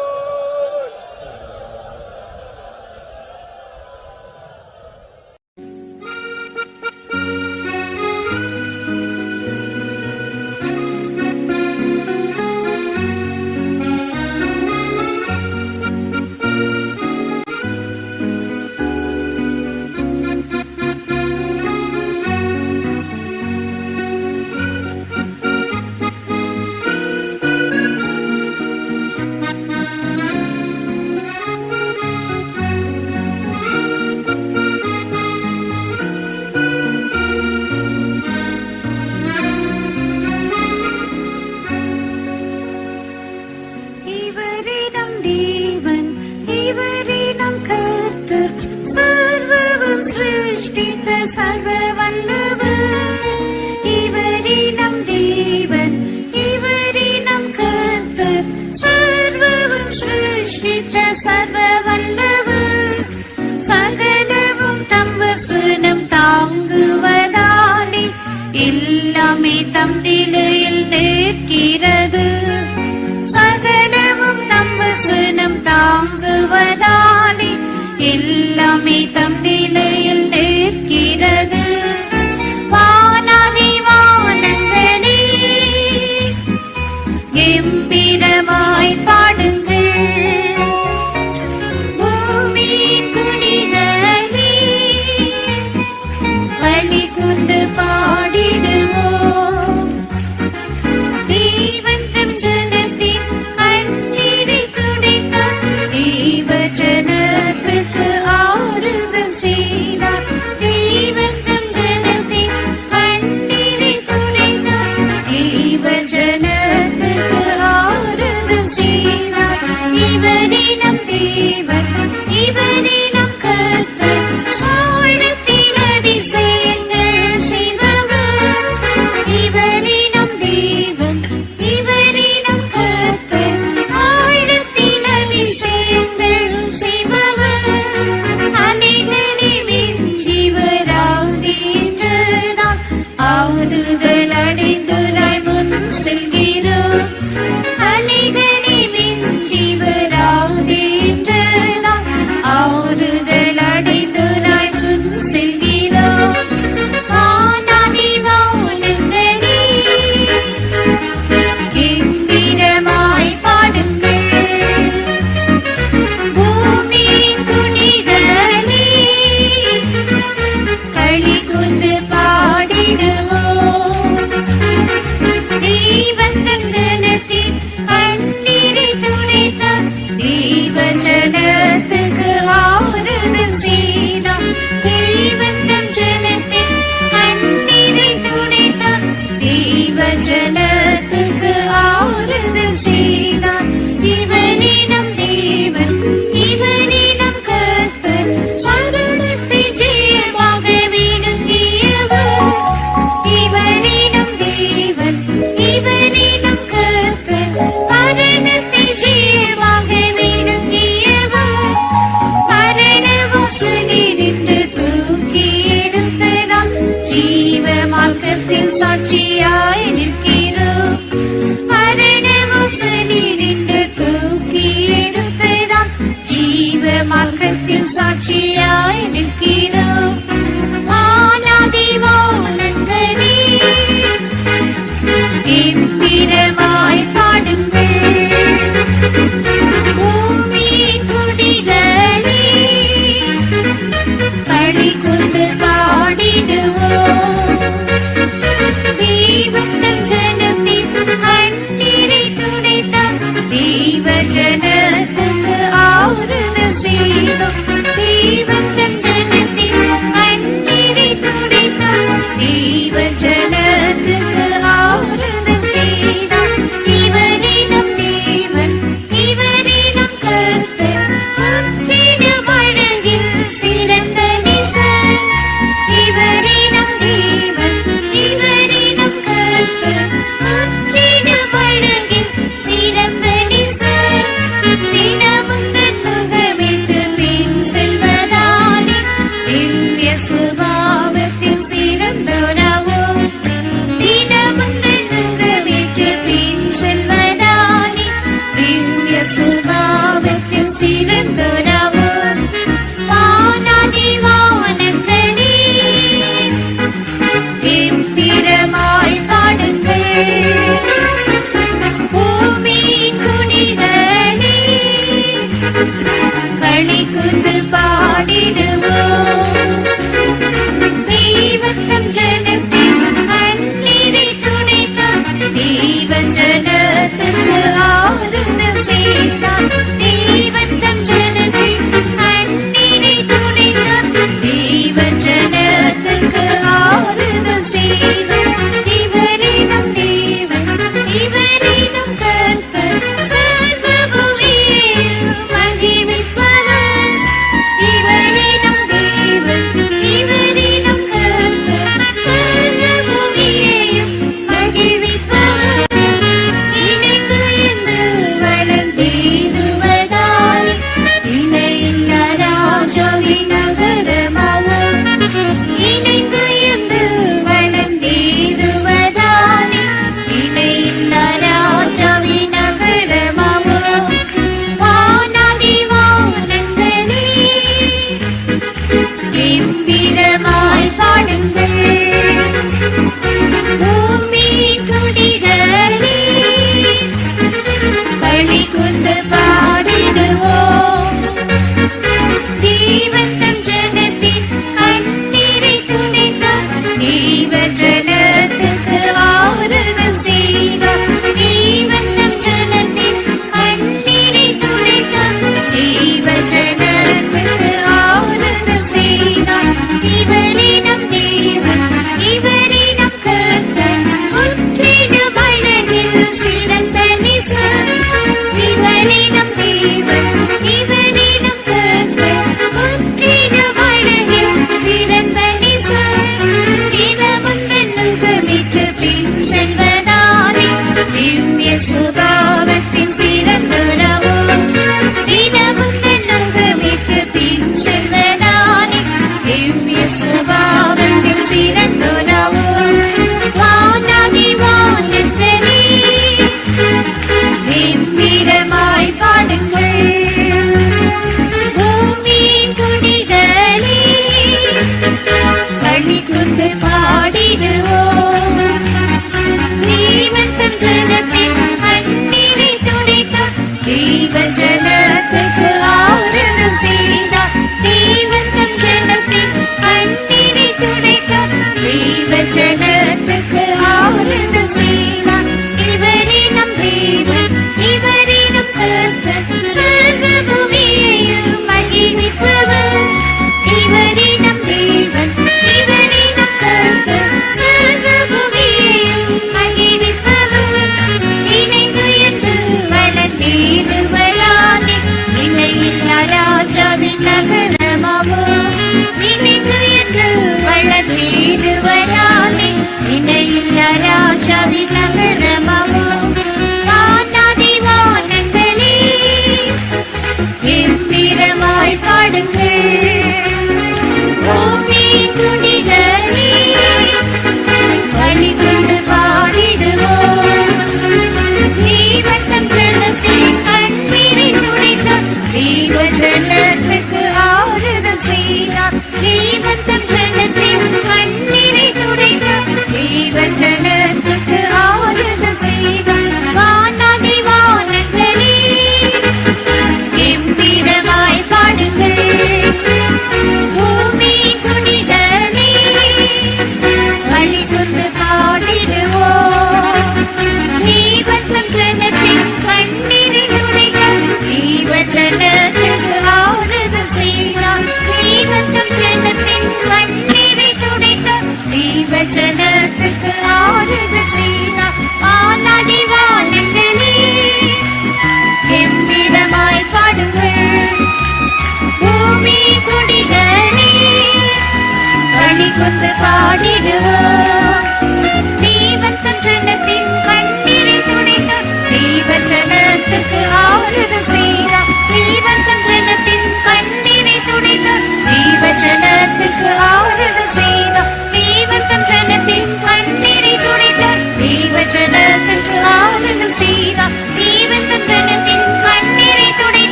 Speaker 6: இவரிடம் தேவன் இவரிடம் கர்த்தர் சர்வவும் சிருஷ்டித்த சர்வ வல்லவர் இவரிடம் தேவன் இவரிடம் கர்த்தர் சர்வவும் சிருஷ்டித்த சர்வ வல்லவர் சகலவும் தம் வசனம் தாங்குவதாலே எல்லாமே தம் நிலையில் நிற்கிறது சகலமும் தம் வசனம் தாங்குவதாலே எல்லாமே தம் நிலையில் நிற்கிறது வானாதி வானங்களே கம்பீரமாய் பாடுங்கள் பூமியின் குடிகளே களி கொண்டு பாடிடுவோம் தேவன் தம் ஜனத்தின் கண்ணீரை துடைத்தார் தேவ ஜனத்துக்கு ஆறுதல் செய்தார் தேவன் தம் ஜனத்தின் கண்ணீரை துடைத்தார் தேவ ஜனத்துக்கு ஆறுதல் செய்தார் இவரிடம் தேவன் இவரிடம் கர்த்தர் சாழ்த்தின் அதிசயங்கள் செய்பவர் இவரே ஜனத்துக்கு ஆறுதல் செய்தார். இவரே நம் தேவன், இவரே நம் கர்த்தர், மரணத்தை ஜெயமாக விழுங்கியவர். இவரே நம் தேவன், இவரே நம் கர்த்தர், மரணத்தை ஜெயமாக விழுங்கியவர். மரண வாசலினின்று தூக்கி எடுத்ததாம் ஜீவ மார்க்கத்தில் சாட்சியாய் நிற்கிறோம். மரண வாசலினின்று தூக்கி எடுத்ததாம் ஜீவ மார்க்கத்தில் சாட்சியாய் நிற்கிறோம். ஆனாதி வானங்களே கம்பீரமாய் பாடுங்கள், பூமி குடிகளே களி கொண்டு பாடிடுவோம். தெய்வத்தின் ஜனத்தின் கண்ணீரை துடைத்தார், தெய்வ ஜனத்துக்கு ஆறுதல் செய்தோம். தெய்வத்தின் ஜனத்தின் கண்ணீரை துடைத்தார், தெய்வ ஜனத்துக்கு ஆறுதல் செய்தார்.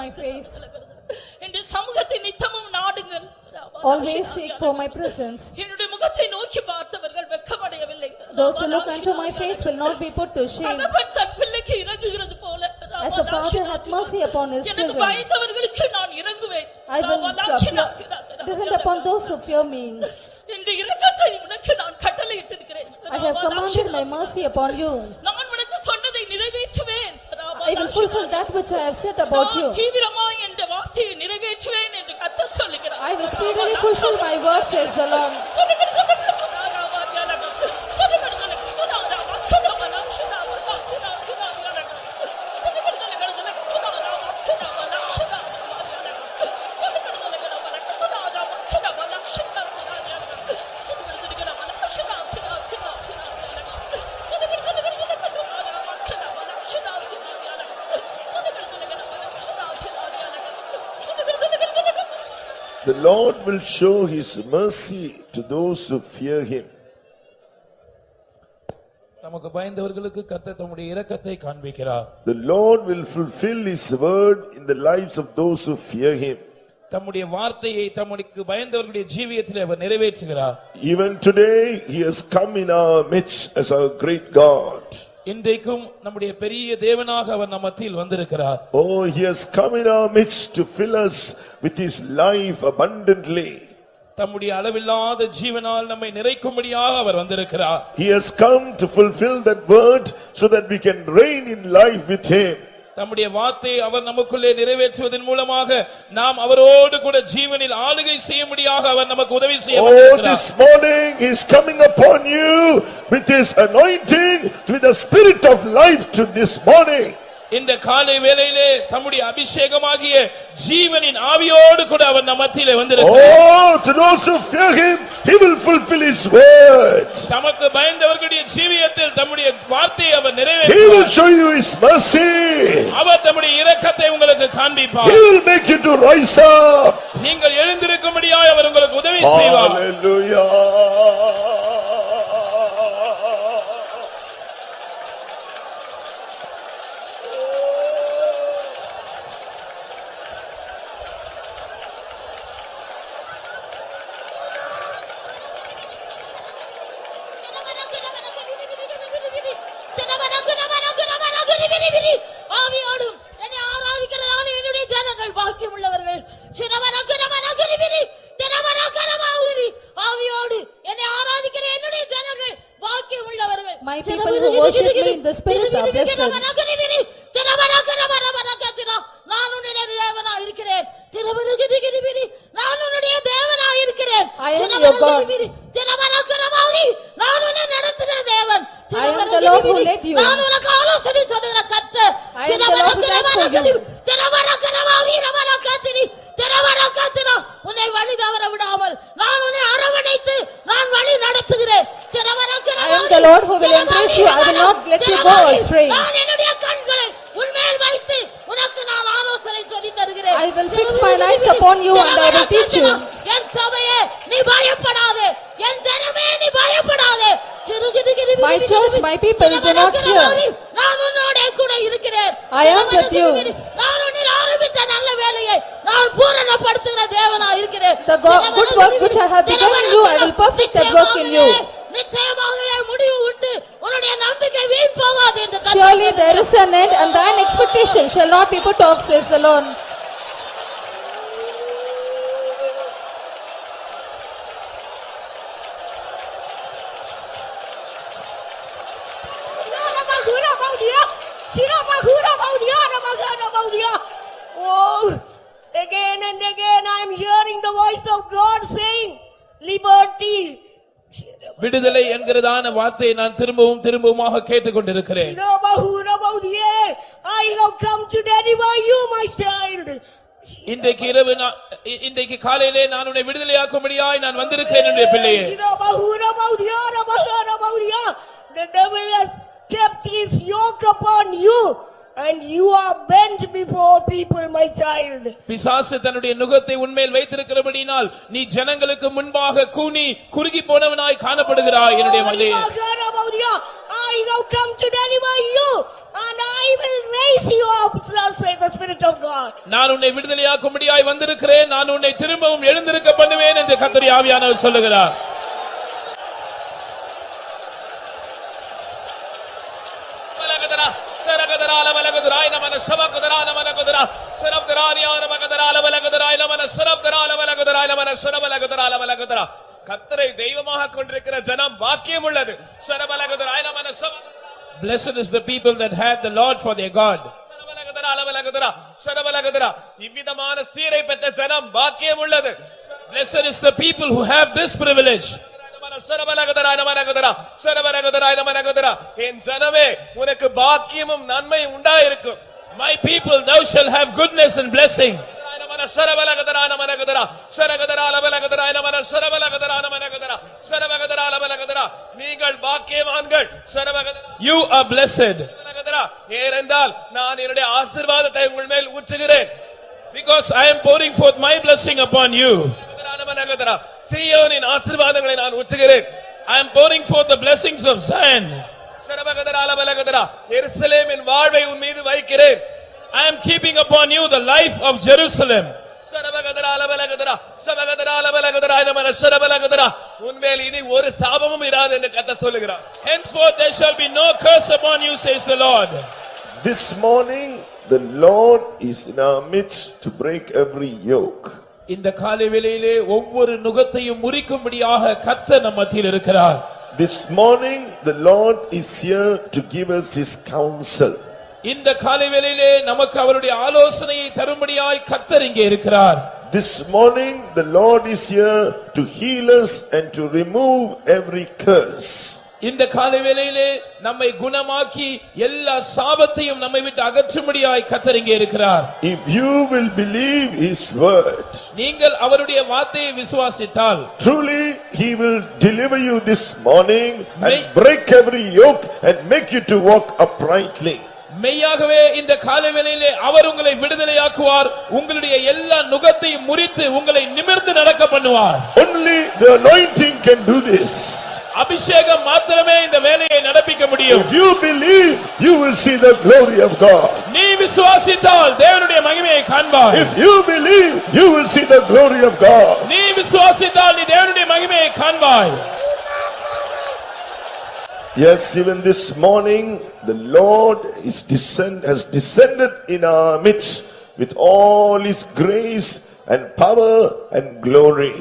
Speaker 7: my face.
Speaker 8: என்ற சமூகத்தை நித்தமும் நாடுங்கள்.
Speaker 7: Always seek for my presence.
Speaker 8: என்னுடைய முகத்தை நோக்கி பார்த்தவர்கள் வெட்கமடையவில்லை.
Speaker 7: Those who look unto my face will not be put to shame.
Speaker 8: தகப்பன் தன் பிள்ளைக்கு இறங்குகிறது போல
Speaker 7: As a father hath mercy upon his
Speaker 8: எனக்கு
Speaker 7: children,
Speaker 8: பயந்தவர்களுக்கு நான் இறங்குவேன்.
Speaker 7: I will descend upon those who fear me.
Speaker 8: இந்த இரக்கத்தை உனக்கு நான் கட்டளையிட்டிருக்கிறேன்.
Speaker 7: I have commanded my mercy upon you.
Speaker 8: நான் உனக்கு சொன்னதை நிறைவேற்றுவேன்.
Speaker 7: I will fulfill that which I have said about you.
Speaker 8: தீவிரமாய் என்ற வார்த்தையை நிறைவேற்றுவேன் என்று கர்த்தர் சொல்லுகிறார்.
Speaker 7: I will speedily fulfill my word, says the Lord.
Speaker 4: The Lord will show his mercy to those who fear him.
Speaker 5: நமக்கு பயந்தவர்களுக்கு கர்த்தர் தம்முடைய இரக்கத்தை காண்பிக்கிறார்.
Speaker 4: The Lord will fulfill his word in the lives of those who fear him.
Speaker 5: தம்முடைய வார்த்தையை தம்முடைய பயந்தவர்களுடைய ஜீவியத்திலே அவர் நிறைவேற்றுகிறார்.
Speaker 4: Even today he has come in our midst as our great God.
Speaker 5: இன்றைக்கும் நம்முடைய பெரிய தேவனாக அவர் நம் மத்தியில் வந்திருக்கிறார்.
Speaker 4: Oh, he has come in our midst to fill us with his life abundantly.
Speaker 5: தம்முடைய அளவில்லாத ஜீவனால் நம்மை நிறைக்கும்படியாக அவர் வந்திருக்கிறார்.
Speaker 4: He has come to fulfill that word so that we can reign in life with him.
Speaker 5: தம்முடைய வார்த்தையை அவர் நமக்குள்ளே நிறைவேற்றுவதன் மூலமாக நாம் அவரோடு கூட ஜீவனில் ஆளுகை செய்யும்படியாக அவர் நமக்கு உதவி செய்ய
Speaker 4: Oh,
Speaker 5: வந்திருக்கிறார்.
Speaker 4: this morning he is coming upon you with his anointing, with the spirit of life to this morning.
Speaker 5: இந்த காலை வேளையிலே தம்முடைய அபிஷேகமாகிய ஜீவனின் ஆவியோடு கூட அவர் நம் மத்தியிலே வந்திருக்கிறார்.
Speaker 4: Oh, to those who fear him, he will fulfill his word.
Speaker 5: தமக்கு பயந்தவர்களுடைய ஜீவியத்தில் தம்முடைய வார்த்தையை அவர்
Speaker 4: He will
Speaker 5: நிறைவேற்றுவார்.
Speaker 4: show you his mercy.
Speaker 5: அவர் தம்முடைய இரக்கத்தை உங்களுக்கு காண்பிப்பார்.
Speaker 4: He will make you to rise up.
Speaker 5: நீங்கள் எழுந்திருக்கும்படியாக அவர் உங்களுக்கு உதவி செய்வார்.
Speaker 4: Hallelujah.
Speaker 1: ஆவியோடும் என்னை ஆராதிக்கிறதான என்னுடைய ஜனங்கள் பாக்கியம் உள்ளவர்கள். ஆவியோடு என்னை ஆராதிக்கிற என்னுடைய ஜனங்கள் பாக்கியம் உள்ளவர்கள்.
Speaker 7: My people who worship me in the spirit are blessed.
Speaker 1: நான் உன்னுடைய தேவனாய் இருக்கிறேன். நான் உன்னுடைய தேவனாய் இருக்கிறேன்.
Speaker 7: I am your God.
Speaker 1: நான் உன்னை நடத்துகிற தேவன்.
Speaker 7: I am the Lord who led you.
Speaker 1: நான் உனக்கு ஆலோசனை சொல்லுகிற கர்த்தர்.
Speaker 7: I am the Lord who died for you.
Speaker 1: உன்னை வழி தவற விடாமல் நான் உன்னை அரவணைத்து நான் வழி நடத்துகிறேன்.
Speaker 7: I am the Lord who will embrace you. I will not let you go astray.
Speaker 1: நான் என்னுடைய கண்களை உன்மேல் வைத்து உனக்கு நான் ஆலோசனை சொல்லி தருகிறேன்.
Speaker 7: I will fix my eyes upon you and I will teach you.
Speaker 1: என் சபையே நீ பயப்படாதே. என் ஜனமே நீ பயப்படாதே.
Speaker 7: My church, my people, do not fear.
Speaker 1: நான் உன்னோட கூட இருக்கிறேன்.
Speaker 7: I am with you.
Speaker 1: நான் உன்னில் ஆரம்பித்த நல்ல வேலையை நான் பூரணப்படுத்துகிற தேவனாய் இருக்கிறேன்.
Speaker 7: The good work which I have begun in you, I will perfect that work in you.
Speaker 1: நிச்சயமாகவே முடிவு உண்டு. உன்னுடைய நம்பிக்கை வீண் போகாது என்று
Speaker 7: Surely there is an end and thine expectation shall not be put off, says the Lord.
Speaker 1: Oh, again and again I am hearing the voice of God saying, liberty.
Speaker 5: விடுதலை என்கிறதான வார்த்தையை நான் திரும்பவும் திரும்பவுமாக கேட்டுக்கொண்டிருக்கிறேன்.
Speaker 1: I have come to deliver you, my child.
Speaker 5: இன்றைக்கு காலையிலே நான் உன்னை விடுதலையாக்கும்படியாய் நான் வந்திருக்கிறேன் என்னுடைய பிள்ளையே.
Speaker 1: The devil has kept his yoke upon you and you are bent before people, my child.
Speaker 5: பிசாசு தன்னுடைய நுகத்தை உன்மேல் வைத்திருக்கிறபடியால் நீ ஜனங்களுக்கு முன்பாக கூனி குறுகி போனவனாய் காணப்படுகிறாய் என்னுடைய மகளே.
Speaker 1: I have come to deliver you and I will raise you up, says the Spirit Spirit of God.
Speaker 5: நான் உன்னை விடுதலையாக்கும்படியாய் வந்திருக்கிறேன், நான் உன்னை திரும்பவும் எழுந்திருக்க பண்ணுவேன் என்று கர்த்தருடைய ஆவியானவர் சொல்லுகிறார். கர்த்தரை தெய்வமாக கொண்டிருக்கிற ஜனம் பாக்கியம் உள்ளது. Blessed is the people that have the Lord for their God. இவ்விதமான சீரை பெற்ற ஜனம் பாக்கியம் உள்ளது. Blessed is the people who have this privilege. என் ஜனமே உனக்கு பாக்கியமும் நன்மையும் உண்டாயிருக்கும். My people, thou shall have goodness and blessing. நீங்கள் பாக்கியவான்கள். You are blessed. ஏனென்றால் நான் என்னுடைய ஆசீர்வாதத்தை உங்கள் மேல் ஊற்றுகிறேன். Because I am pouring forth my blessing upon you. சீயோனின் ஆசீர்வாதங்களை நான் ஊற்றுகிறேன். I am pouring forth the blessings of Zion. எருசலேமின் வாழ்வை உன் மீது வைக்கிறேன். I am keeping upon you the life of Jerusalem. உன்மேல் இனி ஒரு சாபமும் இராது என்று கர்த்தர் சொல்லுகிறார். Henceforth there shall be no curse upon you, says the Lord.
Speaker 4: This morning the Lord is in our midst to break every yoke.
Speaker 5: இந்த காலை வேளையிலே ஒவ்வொரு நுகத்தையும் முறிக்கும்படியாக கர்த்தர் நம் மத்தியில் இருக்கிறார்.
Speaker 4: This morning the Lord is here to give us his counsel.
Speaker 5: இந்த காலை வேளையிலே நமக்கு அவருடைய ஆலோசனையை தரும்படியாய் கர்த்தர் இங்கே இருக்கிறார்.
Speaker 4: This morning the Lord is here to heal us and to remove every curse.
Speaker 5: இந்த காலை வேளையிலே நம்மை குணமாக்கி எல்லா சாபத்தையும் நம்மை விட்டு அகற்றும்படியாய் கர்த்தர் இங்கே இருக்கிறார்.
Speaker 4: If you will believe his word,
Speaker 5: நீங்கள் அவருடைய வார்த்தையை விசுவாசித்தால்,
Speaker 4: truly he will deliver you this morning and break every yoke and make you to walk uprightly.
Speaker 5: மெய்யாகவே இந்த காலை வேளையிலே அவர் உங்களை விடுதலையாக்குவார். உங்களுடைய எல்லா நுகத்தையும் முறித்து உங்களை நிமிர்ந்து நடக்க பண்ணுவார்.
Speaker 4: Only the anointing can do this.
Speaker 5: அபிஷேகம் மாத்திரமே இந்த வேலையை நடப்பிக்க முடியும்.
Speaker 4: If you believe, you will see the glory of God.
Speaker 5: நீ விசுவாசித்தால் தேவனுடைய மகிமையை காண்பாய்.
Speaker 4: If you believe, you will see the glory of God.
Speaker 5: நீ விசுவாசித்தால் நீ தேவனுடைய மகிமையை காண்பாய்.
Speaker 4: Yes, even this morning the Lord has descended in our midst with all his grace and power and glory.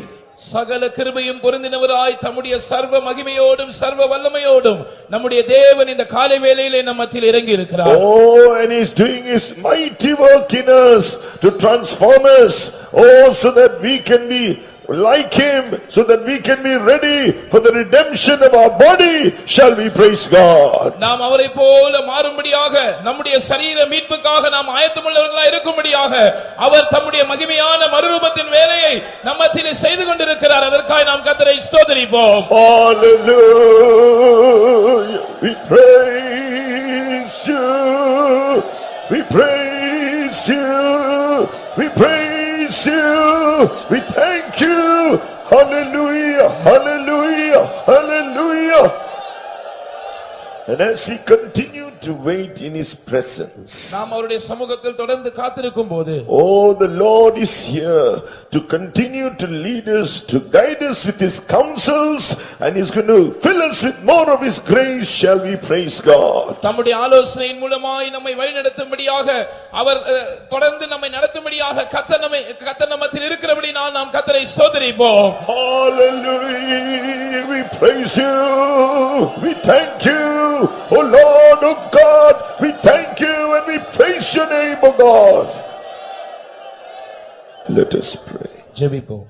Speaker 5: சகல கிருபையும் பொருந்தினவராய் தம்முடைய சர்வ மகிமையோடும் சர்வ வல்லமையோடும் நம்முடைய தேவன் இந்த காலை வேளையிலே நம் மத்தியில் இறங்கி இருக்கிறார்.
Speaker 4: Oh, and he is doing his mighty work in us to transform us. Oh, so that we can be like him, so that we can be ready for the redemption of our body. Shall we praise God?
Speaker 5: நாம் அவரை போல மாறும்படியாக நம்முடைய சரீர மீட்புக்காக நாம் ஆயத்தமுள்ளவர்களாய் இருக்கும்படியாக அவர் தம்முடைய மகிமையான மறுரூபத்தின் வேலையை நம்மத்திலே செய்து கொண்டிருக்கிறார். அதற்காக நாம் கர்த்தரை ஸ்தோத்திரிப்போம்.
Speaker 4: Hallelujah. We praise you. We praise you. We praise you. We thank you. Hallelujah. Hallelujah. Hallelujah. And as we continue to wait in his presence,
Speaker 5: நாம் அவருடைய சமூகத்தில் தொடர்ந்து காத்திருக்கும்போது,
Speaker 4: oh, the Lord is here to continue to lead us, to guide us with his counsels, and he's going to fill us with more of his grace. Shall we praise God?
Speaker 5: தம்முடைய ஆலோசனையின் மூலமாய் நம்மை வழிநடத்தும்படியாக அவர் தொடர்ந்து நம்மை நடத்தும்படியாக கர்த்தர் நம் மத்தியில் இருக்கிறபடி நாம் கர்த்தரை ஸ்தோத்திரிப்போம்.
Speaker 4: Hallelujah. We praise you. We thank you. Oh Lord, oh God, we thank you and we praise your name, oh God. Let us pray.
Speaker 5: ஜெபிப்போம்.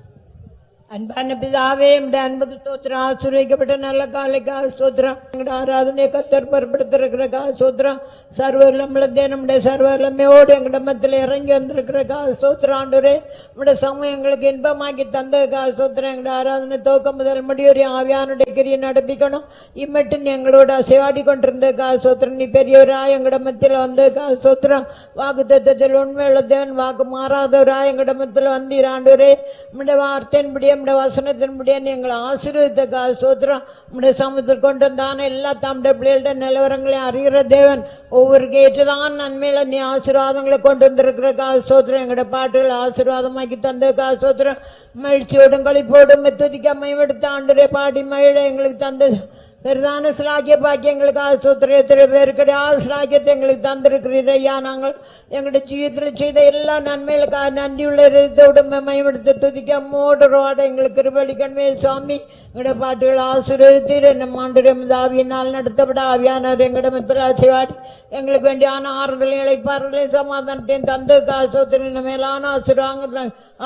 Speaker 1: அன்பான பிதாவே, உம்முடைய அன்புக்கு ஸ்தோத்திரம். ஆசீர்வதிக்கப்பட்ட நல்ல காலைக்காக ஸ்தோத்திரம். எங்களுடைய ஆராதனை கர்த்தர் பொறுப்படுத்திருக்கிறக்காக ஸ்தோத்திரம். சர்வவல்லமையுள்ள நம்முடைய சர்வவல்லமையோடு எங்களுடைய மத்தியில் இறங்கி வந்திருக்கிறக்காக ஸ்தோத்திரம். ஆண்டவரே, உம்முடைய சமூகம் எங்களுக்கு இன்பமாக்கி தந்ததுக்காக ஸ்தோத்திரம். எங்களுடைய ஆராதனை துவக்கம் முதல் முடிவரை ஆவியானுடைய கிரியை நடப்பிக்கணும். இம்மட்டும் எங்களோட அசைவாடி கொண்டிருந்ததுக்காக ஸ்தோத்திரம். நீ பெரியவராய் எங்களுடைய மத்தியில் வந்ததுக்காக ஸ்தோத்திரம். வாக்கு தத்தத்தில் உண்மையுள்ள தேவன், வாக்கு மாறாதவராய் எங்களுடைய மத்தியில் வந்தீர். ஆண்டவரே, உம்முடைய வார்த்தையின்படியே நம்முடைய வசனத்தின்படியே நீங்கள் ஆசீர்வதித்தக்காக ஸ்தோத்திரம். நம்முடைய சமூகத்தில் கொண்டு வந்தான எல்லா தம்முடைய பிள்ளைகளோட நிலவரங்களையும் அறிகிற தேவன், ஒவ்வொரு ஏற்றதான் நன்மையில நீ ஆசீர்வாதங்களை கொண்டு வந்திருக்கிறக்காக ஸ்தோத்திரம். எங்களுடைய பாட்டுகள் ஆசீர்வாதமாக்கி தந்ததுக்காக ஸ்தோத்திரம். மகிழ்ச்சியோடும் களிப்போடும் துதிக்க மையெடுத்த ஆண்டரை பாடி மகிழ எங்களுக்கு தந்தது பிரதான சிலாக்கிய பாக்கியங்களுக்காக ஸ்தோத்திரம். எத்தனை பேருக்கடைய சிலாக்கியத்தை எங்களுக்கு தந்திருக்கிறீர் ஐயா. நாங்கள் எங்களுடைய ஜீவிதத்தில் செய்த எல்லா நன்மைகளுக்காக நன்றியுள்ள இதயத்தோடு மேம்படுத்த துதிக்க மோடரோட எங்களுக்கு கிருபளிக்கணுமே சுவாமி. எங்களுடைய பாட்டுகள் ஆசீர்வதித்தீர். நம் ஆண்டவரே ஆவியினால் நடத்தப்பட ஆவியானவர் எங்களிடம் திராட்சையாடி எங்களுக்கு வேண்டியான ஆறுதலையும் இளைப்பாறுதலையும் சமாதானத்தையும் தந்ததுக்காக ஸ்தோத்திரம். மேலான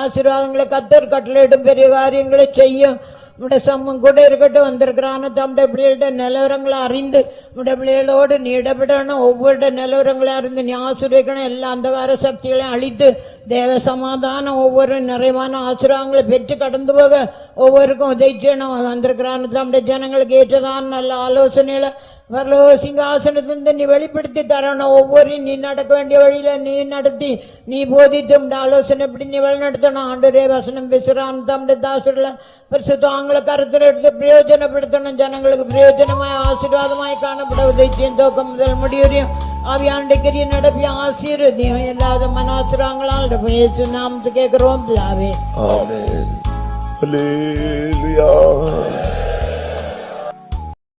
Speaker 1: ஆசீர்வாதங்களை கத்தர் கட்டளையிடும் பெரிய காரியங்களை செய்யும். நம்முடைய சமம் கூட இருக்கட்டும். வந்திருக்கிறான தம்முடைய பிள்ளைகளோட நிலவரங்களை அறிந்து நம்முடைய பிள்ளைகளோடு நீ இடப்படணும். ஒவ்வொரு நிலவரங்களை அறிந்து நீ ஆசீர்வதிக்கணும். எல்லா அந்தகார சக்திகளையும் அழித்து தேவ சமாதானம் ஒவ்வொரு நிறைவான ஆசீர்வாதங்களை பெற்று கடந்து போக ஒவ்வொருக்கும் உதவி செய்யணும். வந்திருக்கிறான தம்முடைய ஜனங்களுக்கு ஏற்றதான் நல்ல ஆலோசனையில வரலோ சிங்காசனத்திலிருந்து நீ வெளிப்படுத்தி தரணும். ஒவ்வொரு நீ நடக்க வேண்டிய வழியில நீ நடத்தி நீ போதித்து ஆலோசனை எப்படி நீ வழி நடத்தணும். ஆண்டரே வசனம் பேசுறான் தம்முடைய தாசர்களை பரிசுத்தங்களை கருத்தில் எடுத்து பிரயோஜனப்படுத்தணும். ஜனங்களுக்கு பிரயோஜனமாய் ஆசீர்வாதமாய் காணப்பட உதவி தோக்கம் முதல் முடியும் ஆவியாண்ட கிரிய நடப்பி ஆசீர்வதியும் எல்லாத மனாசுராங்களால் நாமத்து கேட்கிறோம்.
Speaker 4: ஆமென். ஹல்லேலூயா.